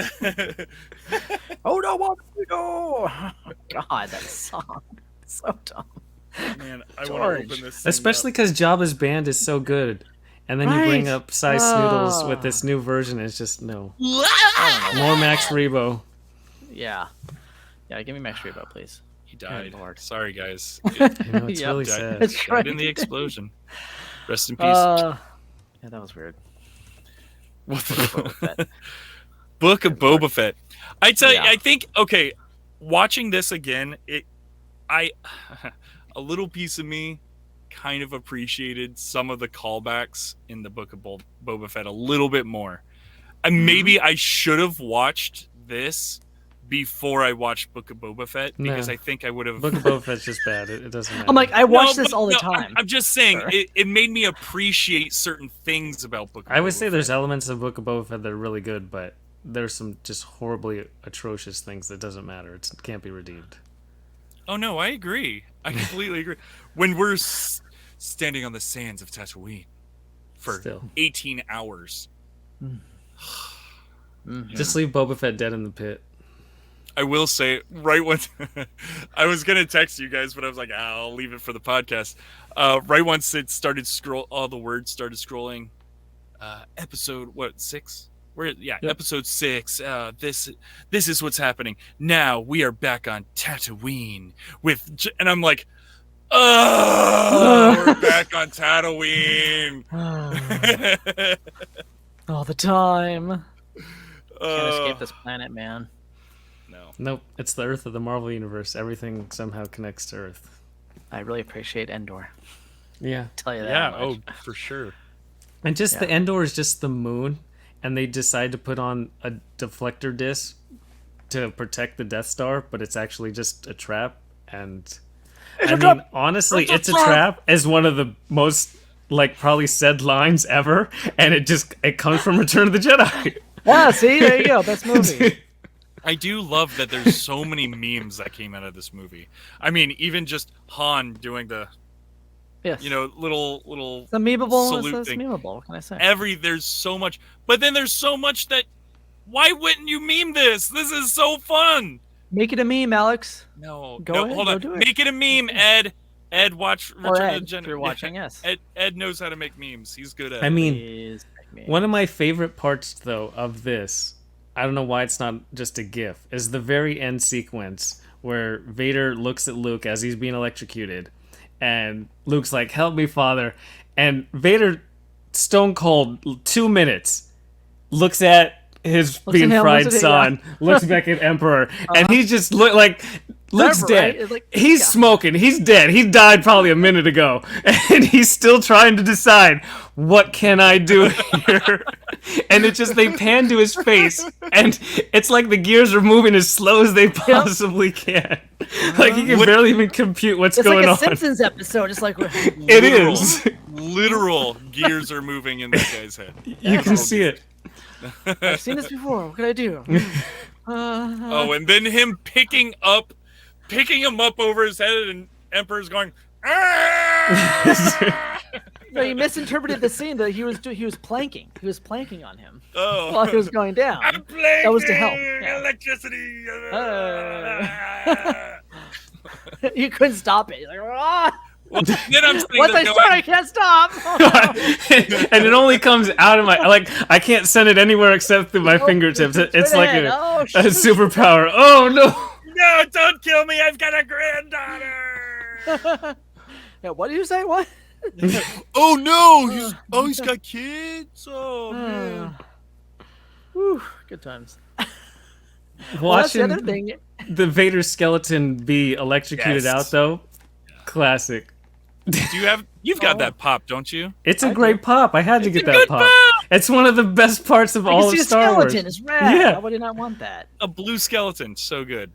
Oh no, what do we do? Oh, God, that song. So dumb. Man, I want George. to open this. thing Especially up. because Jabba's band is so good. And then you bring Right. up Cy Snoodles Oh. with this new version, it's just no. More Max Rebo. Yeah. Yeah, give me Max Rebo, please. He died. Good Lord. Sorry, guys. I know, it's Yep. really Died- sad. It's died in right. the explosion. Rest in peace. Yeah, that was weird. What Boba the Fett. Book of Boba Fett. I tell you, Yeah. I think watching this again, a little piece of me kind of appreciated some of the callbacks in the Book of Boba Fett a little bit more. And maybe I should have watched this before I watched Book of Boba Fett because No. I think I would have. Book of Boba Fett's just bad. It doesn't matter. I'm like, I watch No, this but all the no, time. I'm just saying Sure. it made me appreciate certain things about Book of I would Boba say there's Fett. elements of Book of Boba Fett that are really good, but there's some just horribly atrocious things that doesn't matter. It can't be redeemed. Oh no, I agree. I completely agree. When we're standing on the sands of Tatooine for Still. 18 hours, Just leave Boba Fett dead in the pit. I will say, right when I was gonna text you guys, but I was like, I'll leave it for the podcast. Right once it started all the words started scrolling. Episode 6? Episode 6. This is what's happening now. We are back on Tatooine and I'm like, Oh, we're back on Tatooine. All the time. Can't Uh, escape this planet, man. No. Nope, it's the Earth of the Marvel Universe. Everything somehow connects to Earth. I really appreciate Endor. Yeah. Tell you that. Yeah. much. Oh, for sure. And just the Yeah. Endor is just the moon, and they decide to put on a deflector disc to protect the Death Star, but it's actually just a trap. And I mean, honestly, it's a trap is one of the most like probably said lines ever, and it comes from Return of the Jedi. Yeah, see, there you go. Best movie. I do love that there's so many memes that came out of this movie. I mean, even just Han doing the, Yes. little It's memeable. salute It's thing. memeable. What can I say? There's so much, but then there's so much that. Why wouldn't you meme this? This is so fun. Make it a meme, Alex. No, Go ahead, hold go on. do it. Make it a meme, Ed. Ed, watch Or Return Ed, of the Jedi. if you're watching, yes. Ed knows how to make memes. He's good at it. I mean, Please make me. one of my favorite parts, though, of this, I don't know why it's not just a GIF, is the very end sequence where Vader looks at Luke as he's being electrocuted, and Luke's like, "Help me, Father," and Vader, stone cold, 2 minutes, looks at his being at him, fried looks at son, looks back at Emperor, and he just Luke's Forever, dead. right? It's like- He's yeah. smoking. He's dead. He died probably a minute ago, and he's still trying to decide what can I do here. And it just they pan to his face, and it's like the gears are moving as slow as they possibly can. Like he can barely even compute what's It's going like a on. Simpsons episode. It's like It is. Literal gears are moving in that guy's head. You can see it. I've seen this before. What can I do? Oh, and then him picking him up over his head, and Emperor's going. "Ah!" No, you misinterpreted the scene that he was planking. He was planking on him Oh, while he was going down. I'm playing That was to help. Yeah. electricity. You couldn't stop it. You're like, ah! Well, then I'm saying Once that I no, start, I can't stop. And it only comes out of my I can't send it anywhere except through my fingertips. It's like ahead. a Oh, superpower. Oh no! no, don't kill me. I've got a granddaughter. Yeah, what did you say? What? Oh no, he's got kids. Oh man. Whew, good times. Well, that's the Watching other thing. the Vader skeleton be electrocuted Yes. out though, classic. You've got that pop, don't you? It's a I great do. pop. I had to get that good pop. pop! It's one of the best parts of I all can of see the Star Wars. skeleton. It's rad. Yeah. Why would I not want that? A blue skeleton, so good.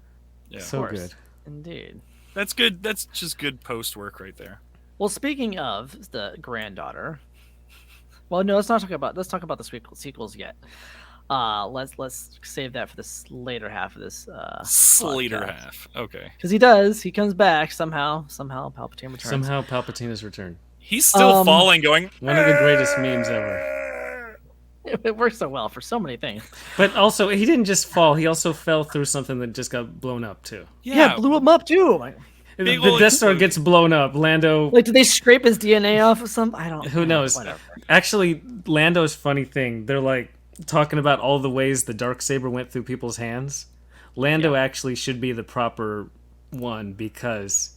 Yeah, So Of course. good. Indeed. that's good. That's just good post work right there. Well, speaking of the granddaughter, well, no, let's talk about the sequels yet. Let's save that for this later half of this. Slater half. Okay. Because he comes back somehow. Palpatine returns. Somehow Palpatine has returned. He's still falling, going. One of the greatest memes ever. It works so well for so many things. But also, he didn't just fall. He also fell through something that just got blown up too. Yeah, blew him up too. Like, The Big ol' Death Star explosion. gets blown up. Lando. did they scrape his DNA off of some? I don't. Who knows? Whatever. Actually, Lando's funny thing. They're like talking about all the ways the Darksaber went through people's hands. Lando actually should be the proper one because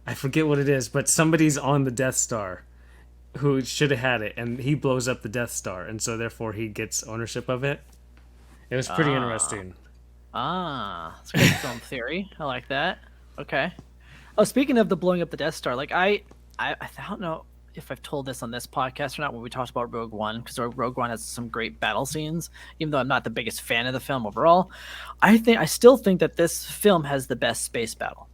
I forget what it is, but somebody's on the Death Star who should have had it, and he blows up the Death Star, and so therefore he gets ownership of it. It was pretty interesting. It's a good film theory. I like that. Okay. Oh, speaking of the blowing up the Death Star, like I don't know if I've told this on this podcast or not when we talked about Rogue One, because Rogue One has some great battle scenes. Even though I'm not the biggest fan of the film overall, I still think that this film has the best space battle.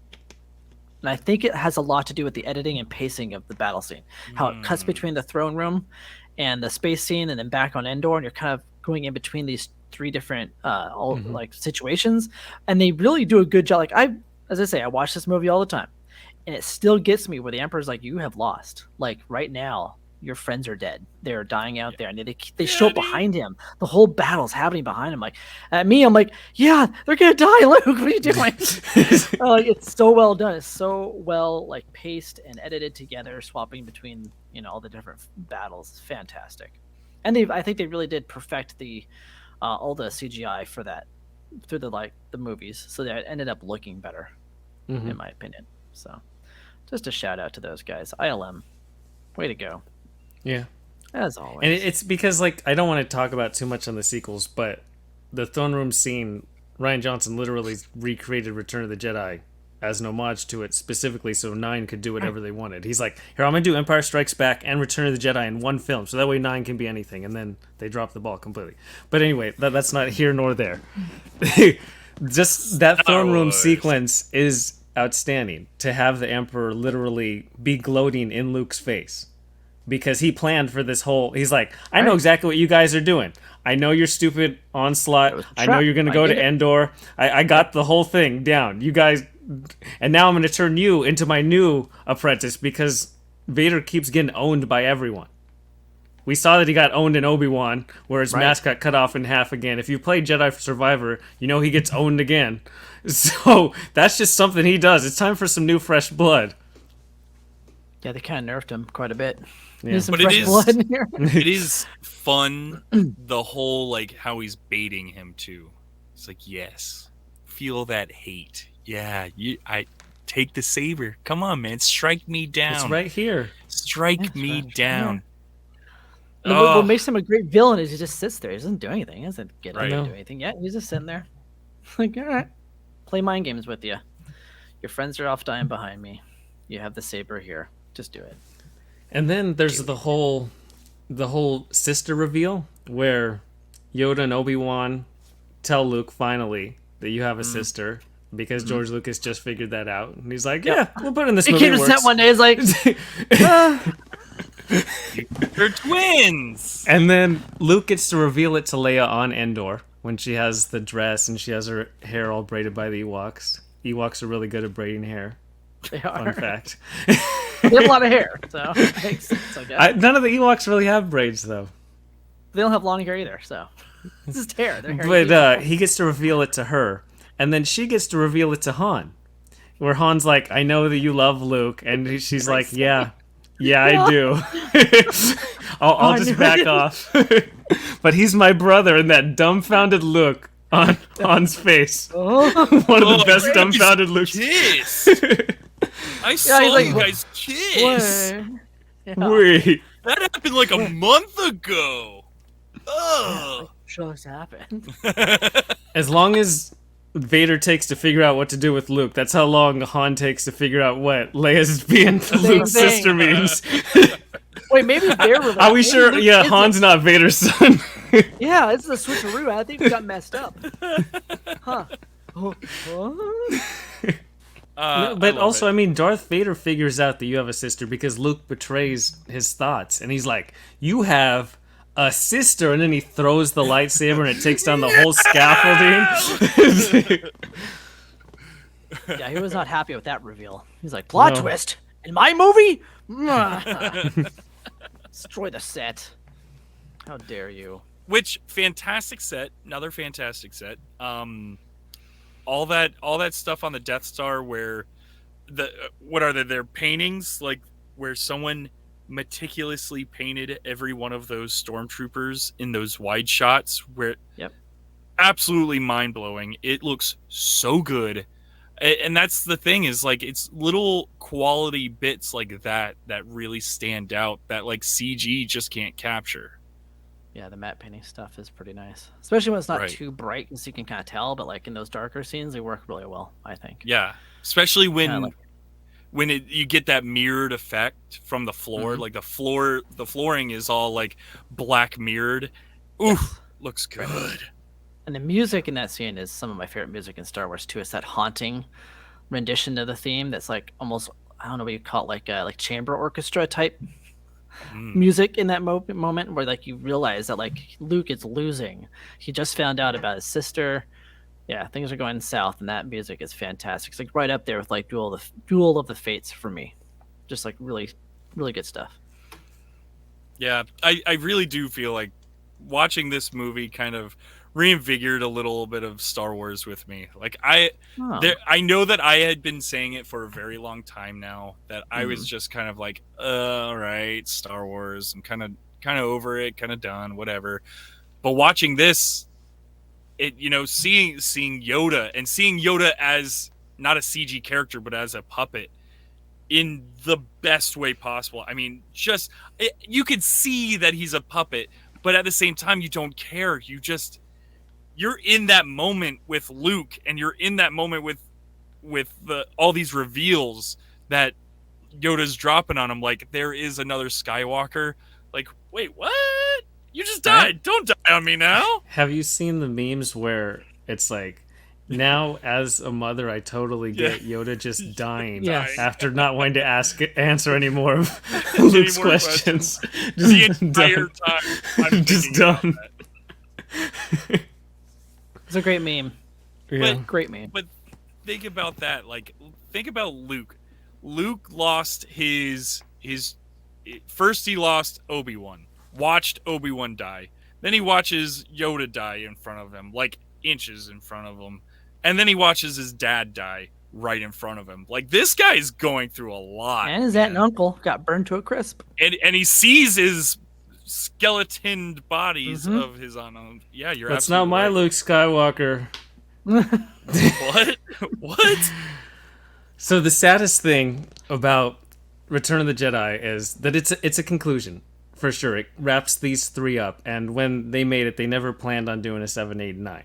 And I think it has a lot to do with the editing and pacing of the battle scene. How it cuts between the throne room and the space scene, and then back on Endor, and you're kind of going in between these three different like situations. And they really do a good job. Like as I say, I watch this movie all the time, and it still gets me where the Emperor's like, "You have lost. Like right now, your friends are dead. They're dying out there." And they show up behind him. The whole battle's happening behind him. Like at me, I'm like, "Yeah, they're gonna die, Luke. What are you doing?" Like it's so well done. It's so well like paced and edited together, swapping between all the different battles. It's fantastic. And I think they really did perfect the all the CGI for that through the movies, so that it ended up looking better, in my opinion. So just a shout out to those guys. ILM, way to go, Yeah. as always. And it's because, like, I don't want to talk about too much on the sequels, but the throne room scene, Ryan Johnson literally recreated Return of the Jedi as an homage to it, specifically so 9 could do whatever they wanted. He's like, here, I'm going to do Empire Strikes Back and Return of the Jedi in one film, so that way 9 can be anything, and then they drop the ball completely. But anyway, that's not here nor there. Just that throne room sequence is outstanding, to have the Emperor literally be gloating in Luke's face. Because he planned for this whole... He's like, I know exactly what you guys are doing. I know your stupid onslaught. I know you're going to go to Endor. I got the whole thing down. You guys... And now I'm going to turn you into my new apprentice because Vader keeps getting owned by everyone. We saw that he got owned in Obi-Wan, where his mask got cut off in half again. If you play Jedi Survivor, you know he gets owned again. So that's just something he does. It's time for some new fresh blood. Yeah, they kind of nerfed him quite a bit. Yeah. There's some But fresh blood in here. it is fun, the whole, like, how he's baiting him, too. It's like, yes, feel that hate. Yeah, I take the saber. Come on, man, strike me down. It's right here. Strike me down. What makes him a great villain is he just sits there. He doesn't do anything. He doesn't get up Right. and do anything yet. He's just sitting there. Like, all right, play mind games with you. Your friends are off dying behind me. You have the saber here. Just do it. And then there's the whole sister reveal where Yoda and Obi-Wan tell Luke finally that you have a sister because George Lucas just figured that out. And he's like, yeah, we'll put it in this He movie. came It to set works. one day. He's like, They're twins. And then Luke gets to reveal it to Leia on Endor when she has the dress and she has her hair all braided by the Ewoks. Ewoks are really good at braiding hair. they are. Fun fact. They have a lot of hair, so it makes sense, I guess. None of the Ewoks really have braids, though. They don't have long hair either, so it's just hair. Their hair But he gets to reveal it to her, and then she gets to reveal it to Han. Where Han's like, I know that you love Luke, and she's like, yeah, I do. I'll just back off. But he's my brother, and that dumbfounded look on Han's face. One of the best Grace, dumbfounded looks. Kiss. I saw he's like, you guys kiss. Wait. That happened like a month ago. Ugh. Sure, this happened. As long as Vader takes to figure out what to do with Luke, that's how long Han takes to figure out what Leia's being Luke's thing. sister means. Wait, maybe they're related. Are we sure? Luke Yeah, isn't. Han's not Vader's son. Yeah, it's a switcheroo. I think we got messed up. Huh. Oh, what? But also, I mean, Darth Vader figures out that you have a sister because Luke betrays his thoughts, and he's like, "You have a sister," and then he throws the lightsaber, and it takes down the whole scaffolding. Yeah, he was not happy with that reveal. He's like, plot No. twist in my movie. Destroy the set. How dare you? Which fantastic set, another fantastic set. All that stuff on the Death Star where their paintings, like where someone meticulously painted every one of those stormtroopers in those wide shots where Yep. absolutely mind-blowing. It looks so good. And that's the thing is, like, it's little quality bits like that really stand out that, like, CG just can't capture. Yeah, the matte painting stuff is pretty nice, especially when it's not Right. too bright, so you can kind of tell. But like in those darker scenes, they work really well, I think. Yeah, especially when Yeah, you get that mirrored effect from the floor. Mm-hmm. Like the flooring is all like black mirrored. Oof, looks good. And the music in that scene is some of my favorite music in Star Wars too. It's that haunting rendition of the theme that's like almost, I don't know what you call it, like chamber orchestra type music in that moment where like you realize that like Luke is losing. He just found out about his sister. Yeah, things are going south, and that music is fantastic. It's like right up there with like Duel of the Fates for me. Just like really, really good stuff. Yeah, I really do feel like watching this movie kind of reinvigorated a little bit of Star Wars with me. Like I know that I had been saying it for a very long time now that I was just kind of like, all right, Star Wars, I'm kind of over it, kind of done, whatever. But watching this, it, you know, seeing Yoda and seeing Yoda as not a CG character but as a puppet, in the best way possible. I mean, you could see that he's a puppet, but at the same time, you don't care. You're in that moment with Luke, and you're in that moment with all these reveals that Yoda's dropping on him. Like, there is another Skywalker. Like, wait, what? You just died. Don't die on me now. Have you seen the memes where it's like, now as a mother, I totally get Yoda just dying after not wanting to answer any more of Luke's more questions. The entire time, I'm just thinking about done. that. It's a great meme. Yeah. Great meme. But think about that. Like, think about Luke. Luke lost his first. He lost Obi-Wan. Watched Obi-Wan die. Then he watches Yoda die in front of him, like inches in front of him. And then he watches his dad die right in front of him. Like, this guy's going through a lot. And his aunt and uncle got burned to a crisp. And he sees his skeletoned bodies of his own. Yeah, you're That's not absolutely my right. Luke Skywalker. What? What? So the saddest thing about Return of the Jedi is that it's a conclusion, for sure. It wraps these three up, and when they made it, they never planned on doing a 7, 8, and 9.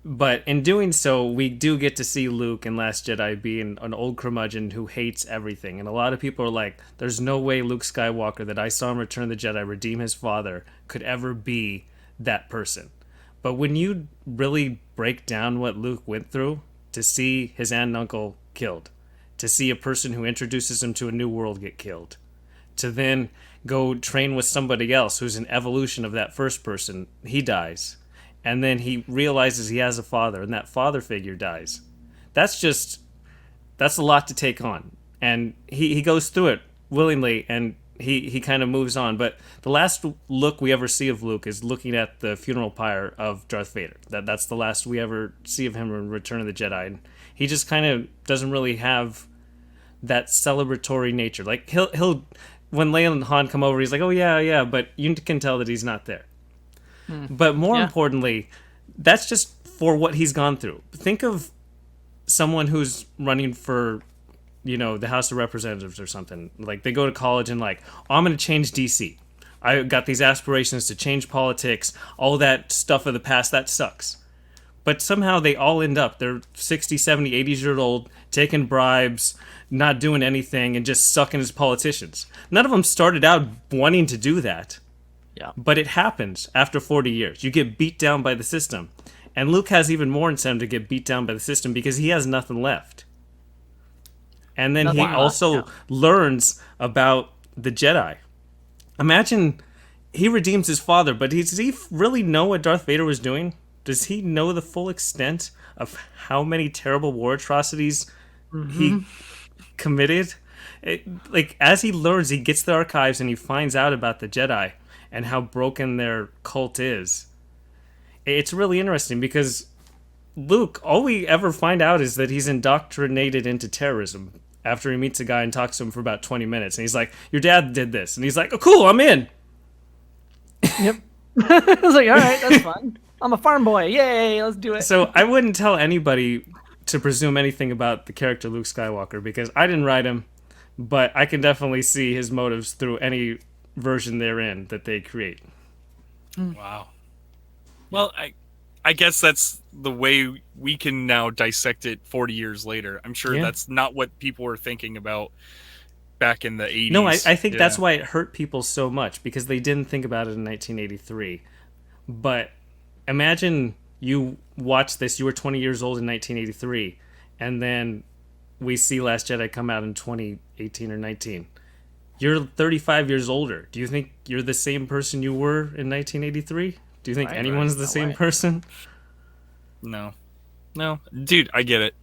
But in doing so, we do get to see Luke in Last Jedi being an old curmudgeon who hates everything. And a lot of people are like, there's no way Luke Skywalker that I saw in Return of the Jedi redeem his father could ever be that person. But when you really break down what Luke went through to see his aunt and uncle killed, to see a person who introduces him to a new world get killed, to then go train with somebody else who's an evolution of that first person, he dies. And then he realizes he has a father, and that father figure dies. That's a lot to take on. And he goes through it willingly, and he kind of moves on. But the last look we ever see of Luke is looking at the funeral pyre of Darth Vader. That's the last we ever see of him in Return of the Jedi. And he just kind of doesn't really have that celebratory nature. Like, he'll when Leia and Han come over, he's like, oh, yeah, but you can tell that he's not there. But more importantly, that's just for what he's gone through. Think of someone who's running for, the House of Representatives or something. Like, they go to college and like, oh, I'm going to change DC. I got these aspirations to change politics. All that stuff of the past, that sucks. But somehow they all end up, they're 60, 70, 80 years old, taking bribes, not doing anything, and just sucking as politicians. None of them started out wanting to do that. Yeah. But it happens after 40 years. You get beat down by the system. And Luke has even more incentive to get beat down by the system because he has nothing left. And then he also learns about the Jedi. Imagine he redeems his father, but does he really know what Darth Vader was doing? Does he know the full extent of how many terrible war atrocities he committed? As he learns, he gets the archives and he finds out about the Jedi and how broken their cult is. It's really interesting because Luke, all we ever find out is that he's indoctrinated into terrorism after he meets a guy and talks to him for about 20 minutes. And he's like, your dad did this. And he's like, oh, cool, I'm in. Yep. I was like, all right, that's fun. I'm a farm boy. Yay, let's do it. So I wouldn't tell anybody to presume anything about the character Luke Skywalker because I didn't write him, but I can definitely see his motives through any version they're in that they create. Wow. Well, I guess that's the way we can now dissect it 40 years later. I'm sure that's not what people were thinking about back in the 80s. No, I think that's why it hurt people so much because they didn't think about it in 1983. But imagine you watch this, you were 20 years old in 1983, and then we see Last Jedi come out in 2018 or 19. You're 35 years older. Do you think you're the same person you were in 1983? Do you think anyone's the same person? No. Dude, I get it.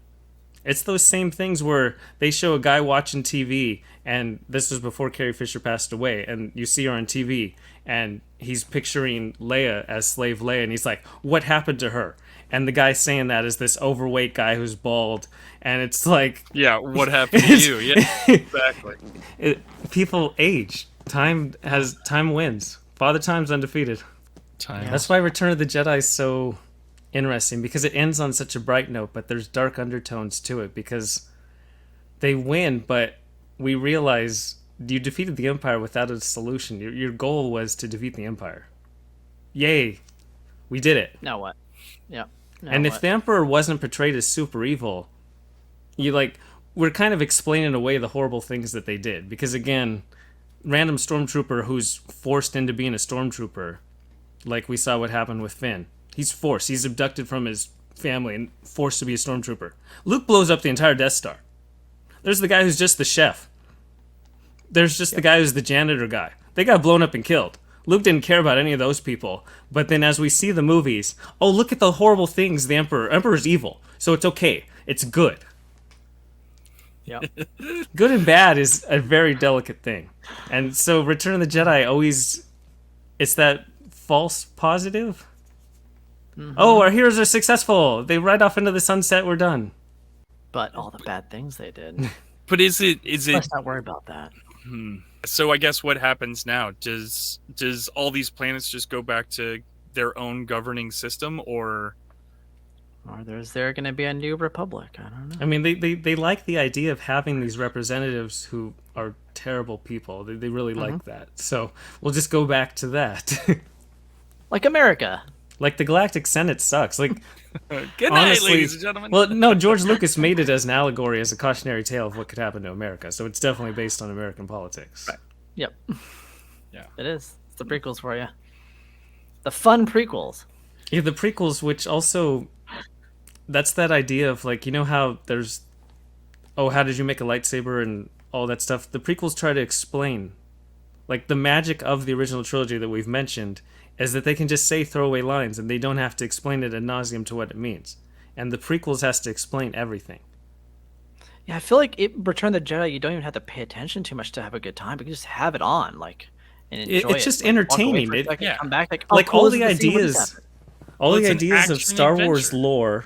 It's those same things where they show a guy watching TV, and this was before Carrie Fisher passed away, and you see her on TV, and he's picturing Leia as Slave Leia, and he's like, what happened to her? And the guy saying that is this overweight guy who's bald, and it's like... Yeah, what happened to you? Yeah, exactly. People age. Time wins. Father Time's undefeated. That's why Return of the Jedi is so interesting, because it ends on such a bright note, but there's dark undertones to it, because they win, but we realize you defeated the Empire without a solution. Your goal was to defeat the Empire. Yay, we did it. Now what? Yeah. Now And if what? the Emperor wasn't portrayed as super evil, we're kind of explaining away the horrible things that they did. Because again, random stormtrooper who's forced into being a stormtrooper, like we saw what happened with Finn. He's forced. He's abducted from his family and forced to be a stormtrooper. Luke blows up the entire Death Star. There's the guy who's just the chef. There's just the guy who's the janitor guy. They got blown up and killed. Luke didn't care about any of those people. But then as we see the movies, oh, look at the horrible things the Emperor's evil. So it's okay. It's good. Yeah. Good and bad is a very delicate thing. And so Return of the Jedi always... It's that false positive. Oh, our heroes are successful. They ride off into the sunset. We're done. But all the bad things they did. But is it Let's not worry about that. so I guess what happens now? Does all these planets just go back to their own governing system, or Or is there going to be a new republic? I don't know. I mean, they like the idea of having these representatives who are terrible people. They really like that. So we'll just go back to that. Like America. Like the Galactic Senate sucks. Like, good night, honestly, ladies and gentlemen? well, no, George Lucas made it as an allegory, as a cautionary tale of what could happen to America. So it's definitely based on American politics. Right. Yep. Yeah. It is. It's the prequels for you. The fun prequels. Yeah, the prequels, which also, that's that idea of like, you know how there's, oh, how did you make a lightsaber and all that stuff? The prequels try to explain, like the magic of the original trilogy that we've mentioned is that they can just say throwaway lines and they don't have to explain it ad nauseum to what it means. And the prequels has to explain everything. Yeah, I feel like Return of the Jedi, you don't even have to pay attention too much to have a good time. You can just have it on, like, and enjoy it. It's just Like, walk away entertaining. for a second, Yeah. come back, like, Like cool, all this the is scene where this ideas, happened. all Well, the it's an ideas of action Star Wars adventure. lore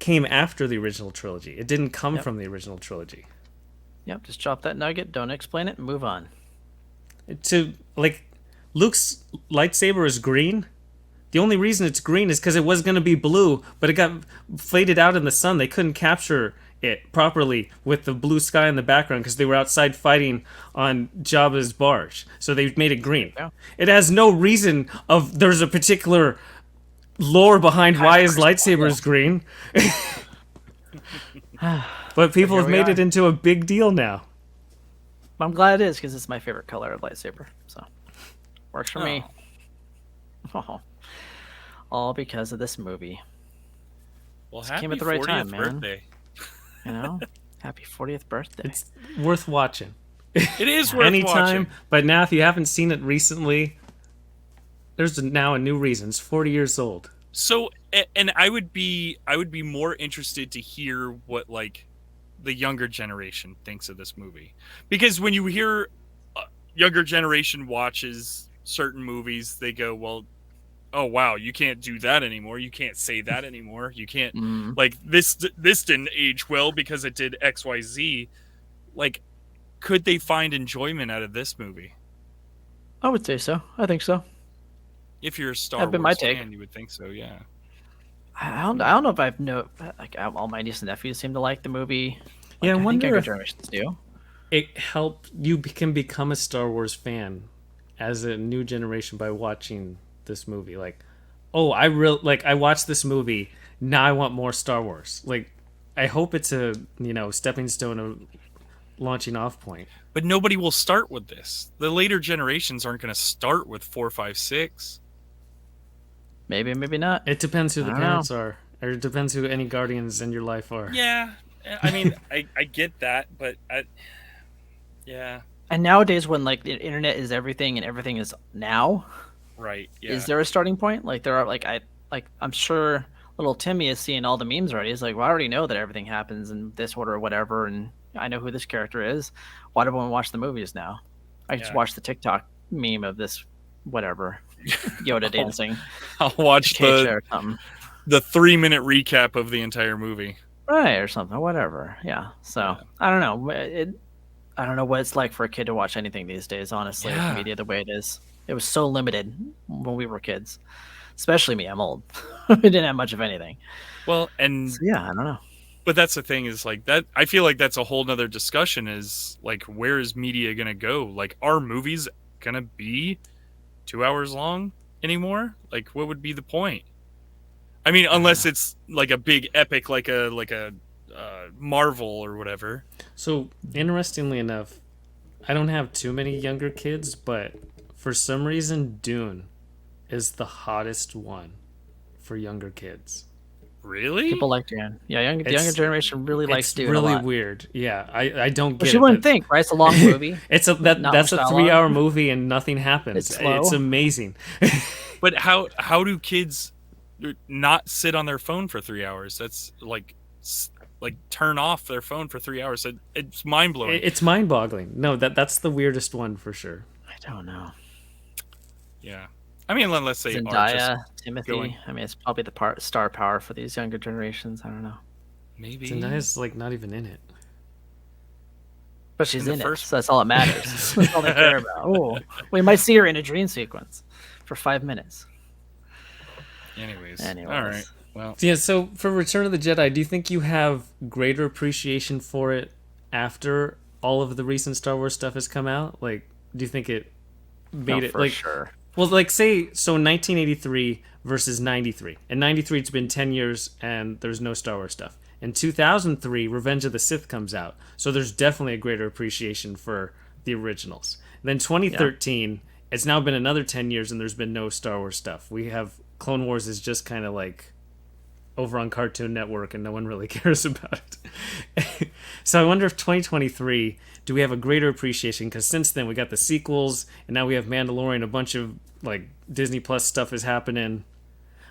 came after the original trilogy. It didn't come Yep. from the original trilogy. Yep, just drop that nugget, don't explain it, and move on. To like, Luke's lightsaber is green. The only reason it's green is because it was going to be blue, but it got faded out in the sun. They couldn't capture it properly with the blue sky in the background because they were outside fighting on Jabba's barge. So they made it green. Yeah. It has no reason of there's a particular lore behind why his lightsaber is green. But people have we made are. it into a big deal now. I'm glad it is, because it's my favorite color of lightsaber. So, works for me. Oh. All because of this movie. Well, Just happy came at the right 40th time, man. birthday. You know? Happy 40th birthday. It's worth watching. It is worth Anytime. watching. But now, if you haven't seen it recently, there's now a new reason. It's 40 years old. So, and I would be more interested to hear what like the younger generation thinks of this movie, because when you hear younger generation watches certain movies, they go, well, oh wow, you can't do that anymore, you can't say that anymore, you can't like this didn't age well because it did XYZ. Like, could they find enjoyment out of this movie? I would say so. I think so. If you're a Star That'd Wars be my take. fan, you would think so, yeah. I don't know if I've like all my nieces and nephews seem to like the movie. Like, Yeah, I think wonder younger if generations do. it helped you can become a Star Wars fan as a new generation by watching this movie. Like, oh, I watched this movie, now I want more Star Wars. Like, I hope it's a, stepping stone, a launching off point. But nobody will start with this. The later generations aren't going to start with 4, 5, 6. Maybe, maybe not. It depends who the I don't know. parents are, or it depends who any guardians in your life are. Yeah, I mean, I get that, but yeah, And nowadays, when like the internet is everything and everything is now, right. Yeah. is there a starting point? Like there are I'm sure little Timmy is seeing all the memes already. He's like, well, I already know that everything happens in this order or whatever, and I know who this character is. Why do I want to watch the movies now? I just Yeah. watch the TikTok meme of this whatever Yoda dancing. I'll watch Cage or something. the 3-minute recap of the entire movie. Right, or something, whatever. Yeah. So I don't know. I don't know what it's like for a kid to watch anything these days. Honestly, Yeah. with media the way it is, it was so limited when we were kids. Especially me, I'm old. We didn't have much of anything. Well, and So, yeah, I don't know. But that's the thing is like that. I feel like that's a whole nother discussion. Is like, where is media gonna go? Like, are movies gonna be 2 hours long anymore? Like, what would be the point? I mean, unless it's like a big epic, like a Marvel or whatever. So, interestingly enough, I don't have too many younger kids, but for some reason, Dune is the hottest one for younger kids. Really? People like Dune. Yeah, the younger It's- generation really likes It's Dune really a lot. weird. Yeah, I don't get Which it. you wouldn't but think, right? It's a long movie. That's Not a much dialogue. 3-hour movie and nothing happens. It's slow. It's amazing. But how do kids not sit on their phone for 3 hours? That's like turn off their phone for 3 hours. It's mind blowing. It's mind-boggling. No, that's the weirdest one for sure. I don't know. Yeah, I mean, unless they are just Zendaya, Timothy. going- I mean, it's probably the star power for these younger generations. I don't know. maybe. Zendaya's like not even in it. But she's In in the it, first- so that's all that matters. That's all they care about. Oh, we might see her in a dream sequence for 5 minutes. Anyways, Anyways. all right. Well, Yeah, so for Return of the Jedi, do you think you have greater appreciation for it after all of the recent Star Wars stuff has come out? Like, do you think it made No, it for like sure. well, like say so 1983 versus 93. In 93 it's been 10 years and there's no Star Wars stuff. In 2003, Revenge of the Sith comes out. So there's definitely a greater appreciation for the originals. Then 2013, it's now been another 10 years and there's been no Star Wars stuff. We have Clone Wars is just kind of like over on Cartoon Network and no one really cares about it. So I wonder if 2023, do we have a greater appreciation? Because since then we got the sequels and now we have Mandalorian, a bunch of like Disney Plus stuff is happening.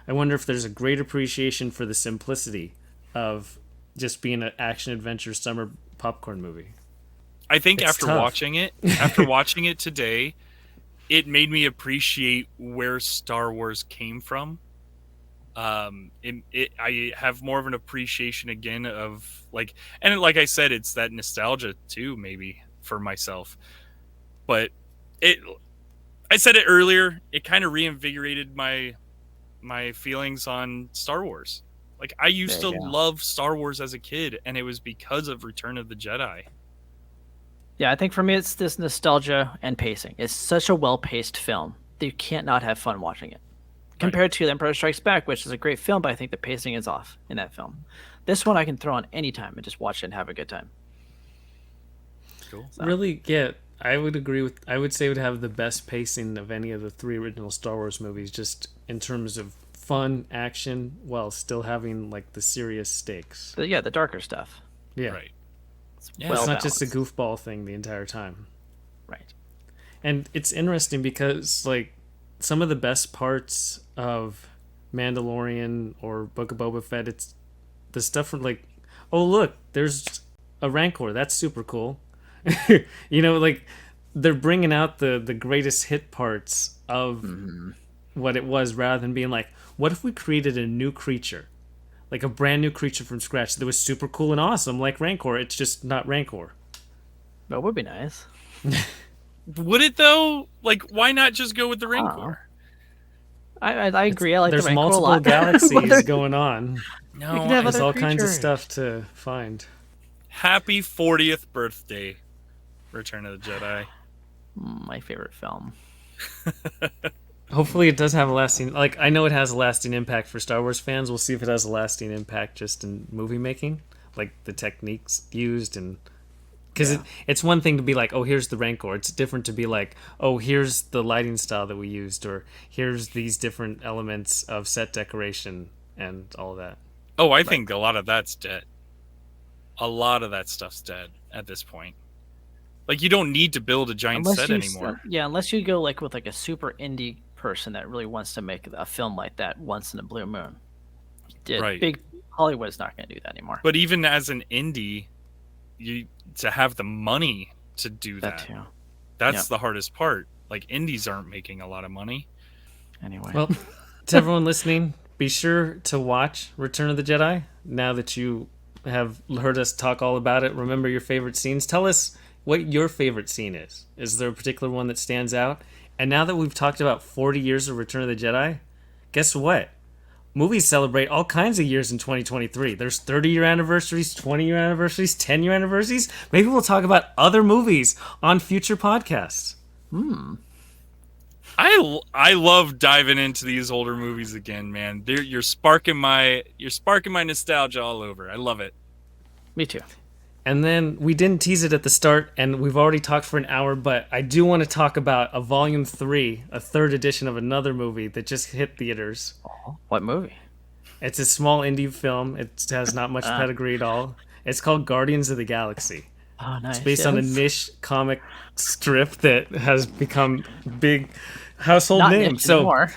I wonder if there's a great appreciation for the simplicity of just being an action adventure summer popcorn movie. I think It's after tough. watching it today, it made me appreciate where Star Wars came from. I have more of an appreciation again of like, and like I said, it's that nostalgia too, maybe for myself. But I said it earlier, it kind of reinvigorated my feelings on Star Wars. Like, I used There to you go. love Star Wars as a kid, and it was because of Return of the Jedi. Yeah, I think for me it's this nostalgia and pacing. It's such a well-paced film that you can't not have fun watching it. Compared to The Empire Strikes Back, which is a great film, but I think the pacing is off in that film. This one I can throw on any time and just watch it and have a good time. Cool. So, Really, yeah, I would agree with. I would say it would have the best pacing of any of the 3 original Star Wars movies, just in terms of fun action, while still having like the serious stakes. the darker stuff. Yeah, Right. well it's not just a balanced. goofball thing the entire time. Right. And it's interesting because like some of the best parts of Mandalorian or Book of Boba Fett, it's the stuff from like, oh look, there's a Rancor, that's super cool. You know, like they're bringing out the greatest hit parts of what it was, rather than being like, what if we created a new creature, like a brand new creature from scratch that was super cool and awesome, like Rancor? It's just not Rancor. That would be nice. Would it though? Like, why not just go with the Rancor? I agree. I like There's the Rancor a multiple lot. galaxies going on. No, You can have There's other all kinds of creatures. stuff to find. Happy 40th birthday, Return of the Jedi. My favorite film. Hopefully it does have a lasting, like, I know it has a lasting impact for Star Wars fans. We'll see if it has a lasting impact just in movie making, like the techniques used. And because it's one thing to be like, oh, here's the Rancor. It's different to be like, oh, here's the lighting style that we used, or here's these different elements of set decoration and all of that. Oh, I think a lot of that's dead. A lot of that stuff's dead at this point. Like, you don't need to build a giant set anymore. Unless you go like with like a super indie person that really wants to make a film like that once in a blue moon. Right. Big Hollywood's not going to do that anymore. But even as an indie, you to have the money to do that that. too. That's Yeah. the hardest part. Like, indies aren't making a lot of money. Anyway. Well, to everyone listening, be sure to watch Return of the Jedi. Now that you have heard us talk all about it, remember your favorite scenes. Tell us what your favorite scene is. Is there a particular one that stands out? And now that we've talked about 40 years of Return of the Jedi, guess what? movies celebrate all kinds of years in 2023. There's 30-year anniversaries, 20-year anniversaries, 10-year anniversaries. Maybe we'll talk about other movies on future podcasts. I love diving into these older movies again, man. You're sparking my nostalgia all over. I love it. Me too. And then we didn't tease it at the start, and we've already talked for an hour, but I do want to talk about a Volume 3, a third edition of another movie that just hit theaters. What movie? It's a small indie film. It has not much pedigree at all. It's called Guardians of the Galaxy. Oh, nice. It's based on a niche comic strip that has become big household Not name. niche So anymore.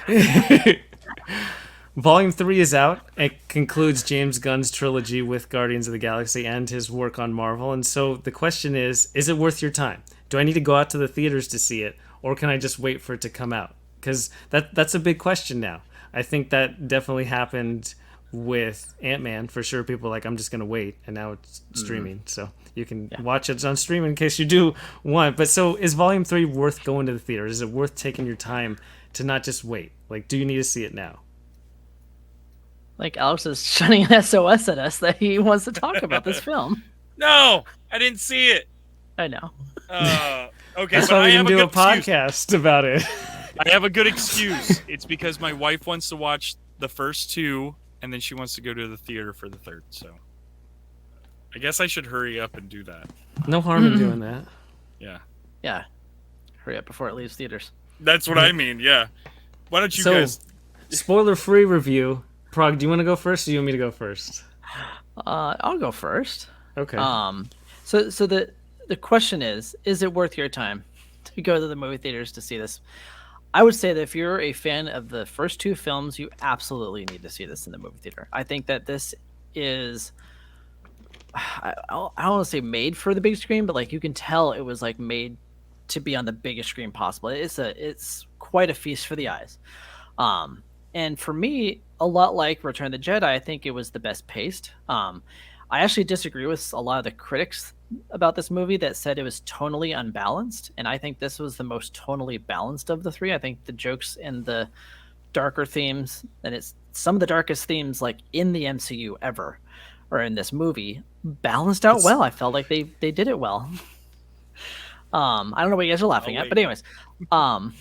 Volume 3 is out. It concludes James Gunn's trilogy with Guardians of the Galaxy and his work on Marvel. And so the question is it worth your time? Do I need to go out to the theaters to see it, or can I just wait for it to come out? Because that's a big question now. I think that definitely happened with Ant-Man. For sure, people were like, I'm just going to wait, and now it's streaming. So you can watch it on streaming in case you do want. But so is Volume 3 worth going to the theater? Is it worth taking your time to not just wait? Like, do you need to see it now? Like Alex is shutting an SOS at us that he wants to talk about this film. No, I didn't see it. I know. Okay, That's but why I we have can do a good excuse. podcast about it. I have a good excuse. It's because my wife wants to watch the first two, and then she wants to go to the theater for the third. So I guess I should hurry up and do that. No harm in doing that. Yeah. Yeah. Hurry up before it leaves theaters. That's what I mean, yeah. Why don't you So, guys... spoiler-free review. Prog, do you want to go first, or do you want me to go first? I'll go first. Okay. So the question is it worth your time to go to the movie theaters to see this? I would say that if you're a fan of the first two films, you absolutely need to see this in the movie theater. I think that this is, I don't want to say made for the big screen, but like you can tell it was like made to be on the biggest screen possible. It's quite a feast for the eyes. And for me, a lot like Return of the Jedi, I think it was the best paced. I actually disagree with a lot of the critics about this movie that said it was tonally unbalanced, and I think this was the most tonally balanced of the three. I think the jokes and the darker themes, and it's some of the darkest themes like in the MCU ever, or in this movie, balanced out well. I felt like they did it well. I don't know what you guys are laughing at, but anyways, I'm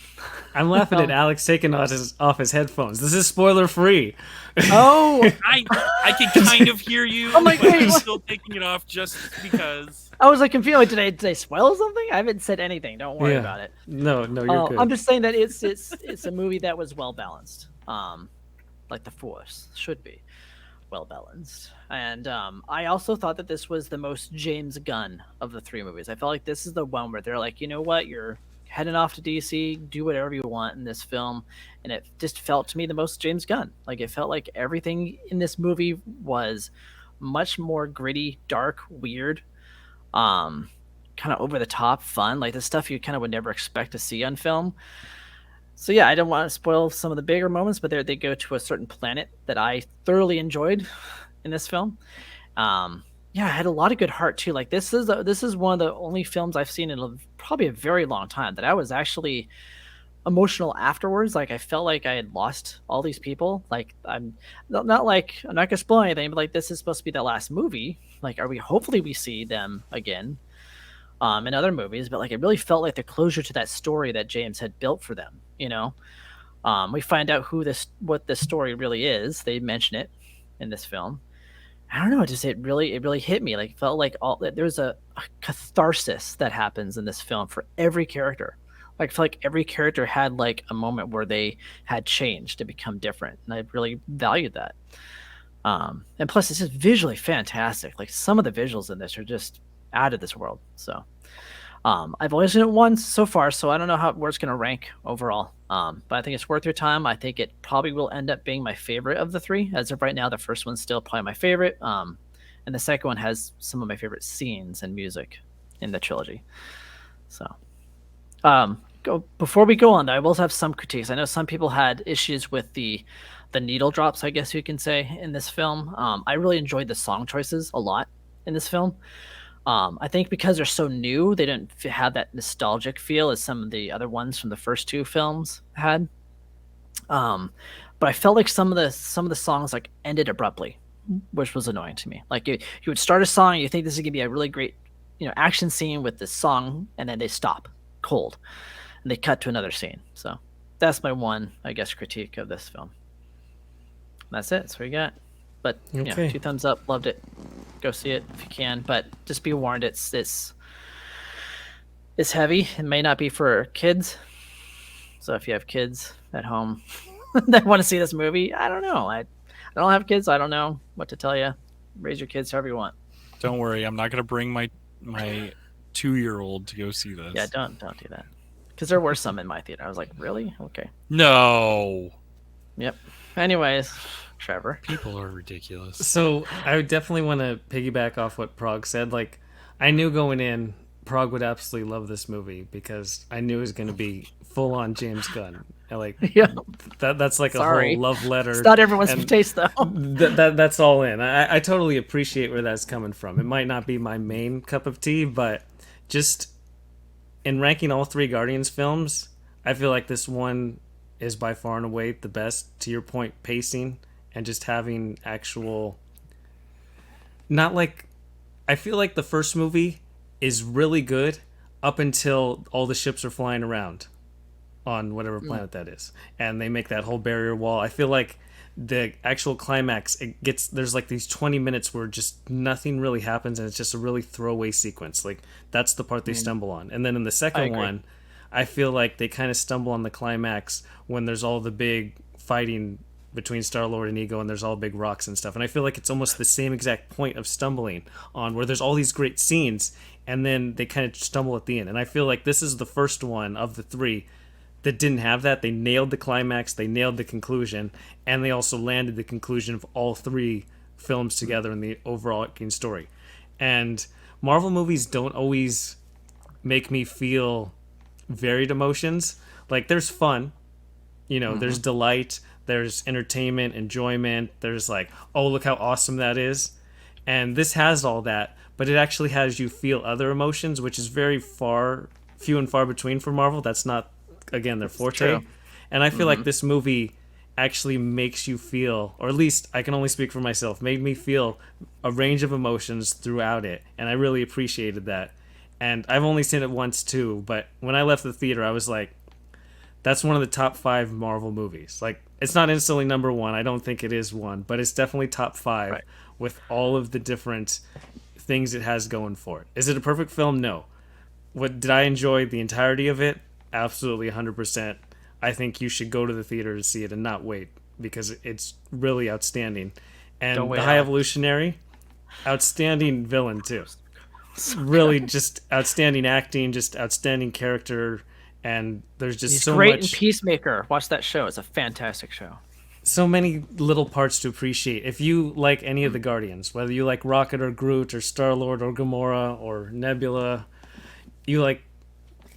laughing at Alex taking off his headphones. This is spoiler free. Oh, I can kind of hear you, I'm like, but wait, I'm what? still taking it off just because. I was like confused. Like, did I spoil something? I haven't said anything. Don't worry Yeah. about it. No, you're good. I'm just saying that it's a movie that was well balanced, like the Force should be well balanced. And I also thought that this was the most James Gunn of the three movies. I felt like this is the one where they're like, you know what, you're heading off to DC, do whatever you want in this film, and it just felt to me the most James Gunn. Like it felt like everything in this movie was much more gritty, dark, weird, kind of over the top, fun, like the stuff you kind of would never expect to see on film. So yeah, I don't want to spoil some of the bigger moments, but they go to a certain planet that I thoroughly enjoyed in this film. Yeah, I had a lot of good heart too. Like this is one of the only films I've seen in probably a very long time that I was actually emotional afterwards. Like I felt like I had lost all these people. Like I'm not like I'm not gonna spoil anything, but like this is supposed to be the last movie. Like hopefully we see them again in other movies, but like it really felt like the closure to that story that James had built for them. You know, we find out what this story really is. They mention it in this film. I don't know. It really hit me. Like felt like there's a catharsis that happens in this film for every character. Like I feel like every character had like a moment where they had changed to become different, and I really valued that. And plus, it's just visually fantastic. Like some of the visuals in this are just out of this world. So I've only seen it once so far, so I don't know where it's going to rank overall. But I think it's worth your time. I think it probably will end up being my favorite of the three. As of right now, the first one's still probably my favorite. And the second one has some of my favorite scenes and music in the trilogy. So before we go on, though, I will have some critiques. I know some people had issues with the needle drops, I guess you can say, in this film. I really enjoyed the song choices a lot in this film. I think because they're so new, they didn't have that nostalgic feel as some of the other ones from the first two films had. but I felt like some of the songs like ended abruptly, which was annoying to me. Like you would start a song, you think this is gonna be a really great, action scene with this song, and then they stop cold, and they cut to another scene. So that's my one, I guess, critique of this film. That's it. That's what we got. But Okay. 2 thumbs up. Loved it. Go see it if you can. But just be warned, it's heavy. It may not be for kids. So if you have kids at home that want to see this movie, I don't know. I don't have kids. So I don't know what to tell you. Raise your kids however you want. Don't worry, I'm not gonna bring my 2-year-old to go see this. Yeah, don't do that. Because there were some in my theater. I was like, really? Okay. No. Yep. Anyways, Trevor. People are ridiculous. So I would definitely want to piggyback off what Prague said. Like, I knew going in, Prague would absolutely love this movie because I knew it was going to be full on James Gunn. And like, Yeah. that's like Sorry. a whole love letter. It's not everyone's and taste, though. that's all in. I totally appreciate where that's coming from. It might not be my main cup of tea, but just in ranking all 3 Guardians films, I feel like this one is by far and away the best. To your point, pacing and just having actual, not like, I feel like the first movie is really good up until all the ships are flying around on whatever planet that is, and they make that whole barrier wall. I feel like the actual climax, there's like these 20 minutes where just nothing really happens, and it's just a really throwaway sequence. Like, that's the part they stumble on. And then in the second one, I feel like they kind of stumble on the climax when there's all the big fighting between Star-Lord and Ego, and there's all big rocks and stuff. And I feel like it's almost the same exact point of stumbling on, where there's all these great scenes, and then they kind of stumble at the end. And I feel like this is the first one of the 3 that didn't have that. They nailed the climax, they nailed the conclusion, and they also landed the conclusion of all 3 films together in the overarching story. And Marvel movies don't always make me feel varied emotions. Like, there's fun, there's delight, there's entertainment, enjoyment, there's like, oh, look how awesome that is. And this has all that, but it actually has you feel other emotions, which is very few and far between for Marvel. That's not, again, their forte. True. And I feel like this movie actually makes you feel, or at least I can only speak for myself, made me feel a range of emotions throughout it, and I really appreciated that. And I've only seen it once too, but when I left the theater, I was like, that's one of the top 5 Marvel movies. Like, it's not instantly number 1, I don't think it is one, but it's definitely top 5 with all of the different things it has going for it. Is it a perfect film? No. Did I enjoy the entirety of it? Absolutely, 100%. I think you should go to the theater to see it and not wait, because it's really outstanding. And the High Evolutionary, outstanding villain too. Really just outstanding acting, just outstanding character, and there's just He's so great much. in Peacemaker. Watch that show. It's a fantastic show. So many little parts to appreciate. If you like any of the Guardians, whether you like Rocket or Groot or Star-Lord or Gamora or Nebula, you like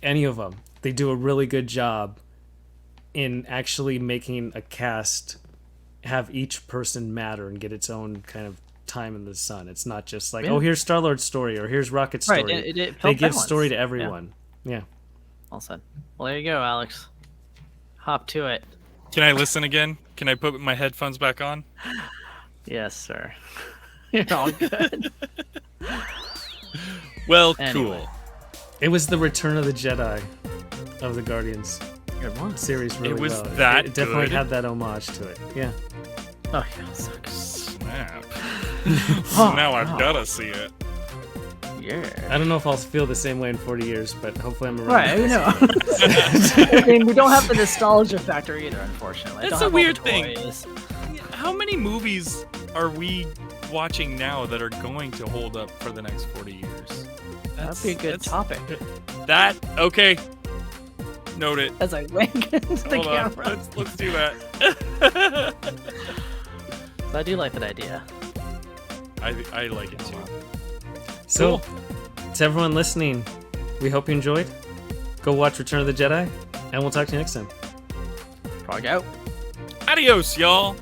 any of them, they do a really good job in actually making a cast have each person matter and get its own kind of time in the sun. It's not just like, oh, here's Star-Lord's story or here's Rocket's story. Right, it they give balanced. story to everyone. Yeah. All said. Well, there you go, Alex. Hop to it. Can I listen again? Can I put my headphones back on? Yes, sir. You're all good. Well, Anyway. cool. It was the Return of the Jedi of the Guardians Good one. series really was well. that it definitely good? had that homage to it. Yeah. Oh, yeah, it sucks. Snap. Oh, Now I've wow. gotta see it. Yeah. I don't know if I'll feel the same way in 40 years, but hopefully I'm around. Right, who knows? I mean, we don't have the nostalgia factor either, unfortunately. I That's don't a have all the weird thing. toys. How many movies are we watching now that are going to hold up for the next 40 years? That'd be a good topic. Okay. Note it. As I wink into the Hold on. camera. Let's do that. I do like that idea. I like it too. So, to everyone listening, we hope you enjoyed. Go watch Return of the Jedi, and we'll talk to you next time. Frog out. Adios, y'all.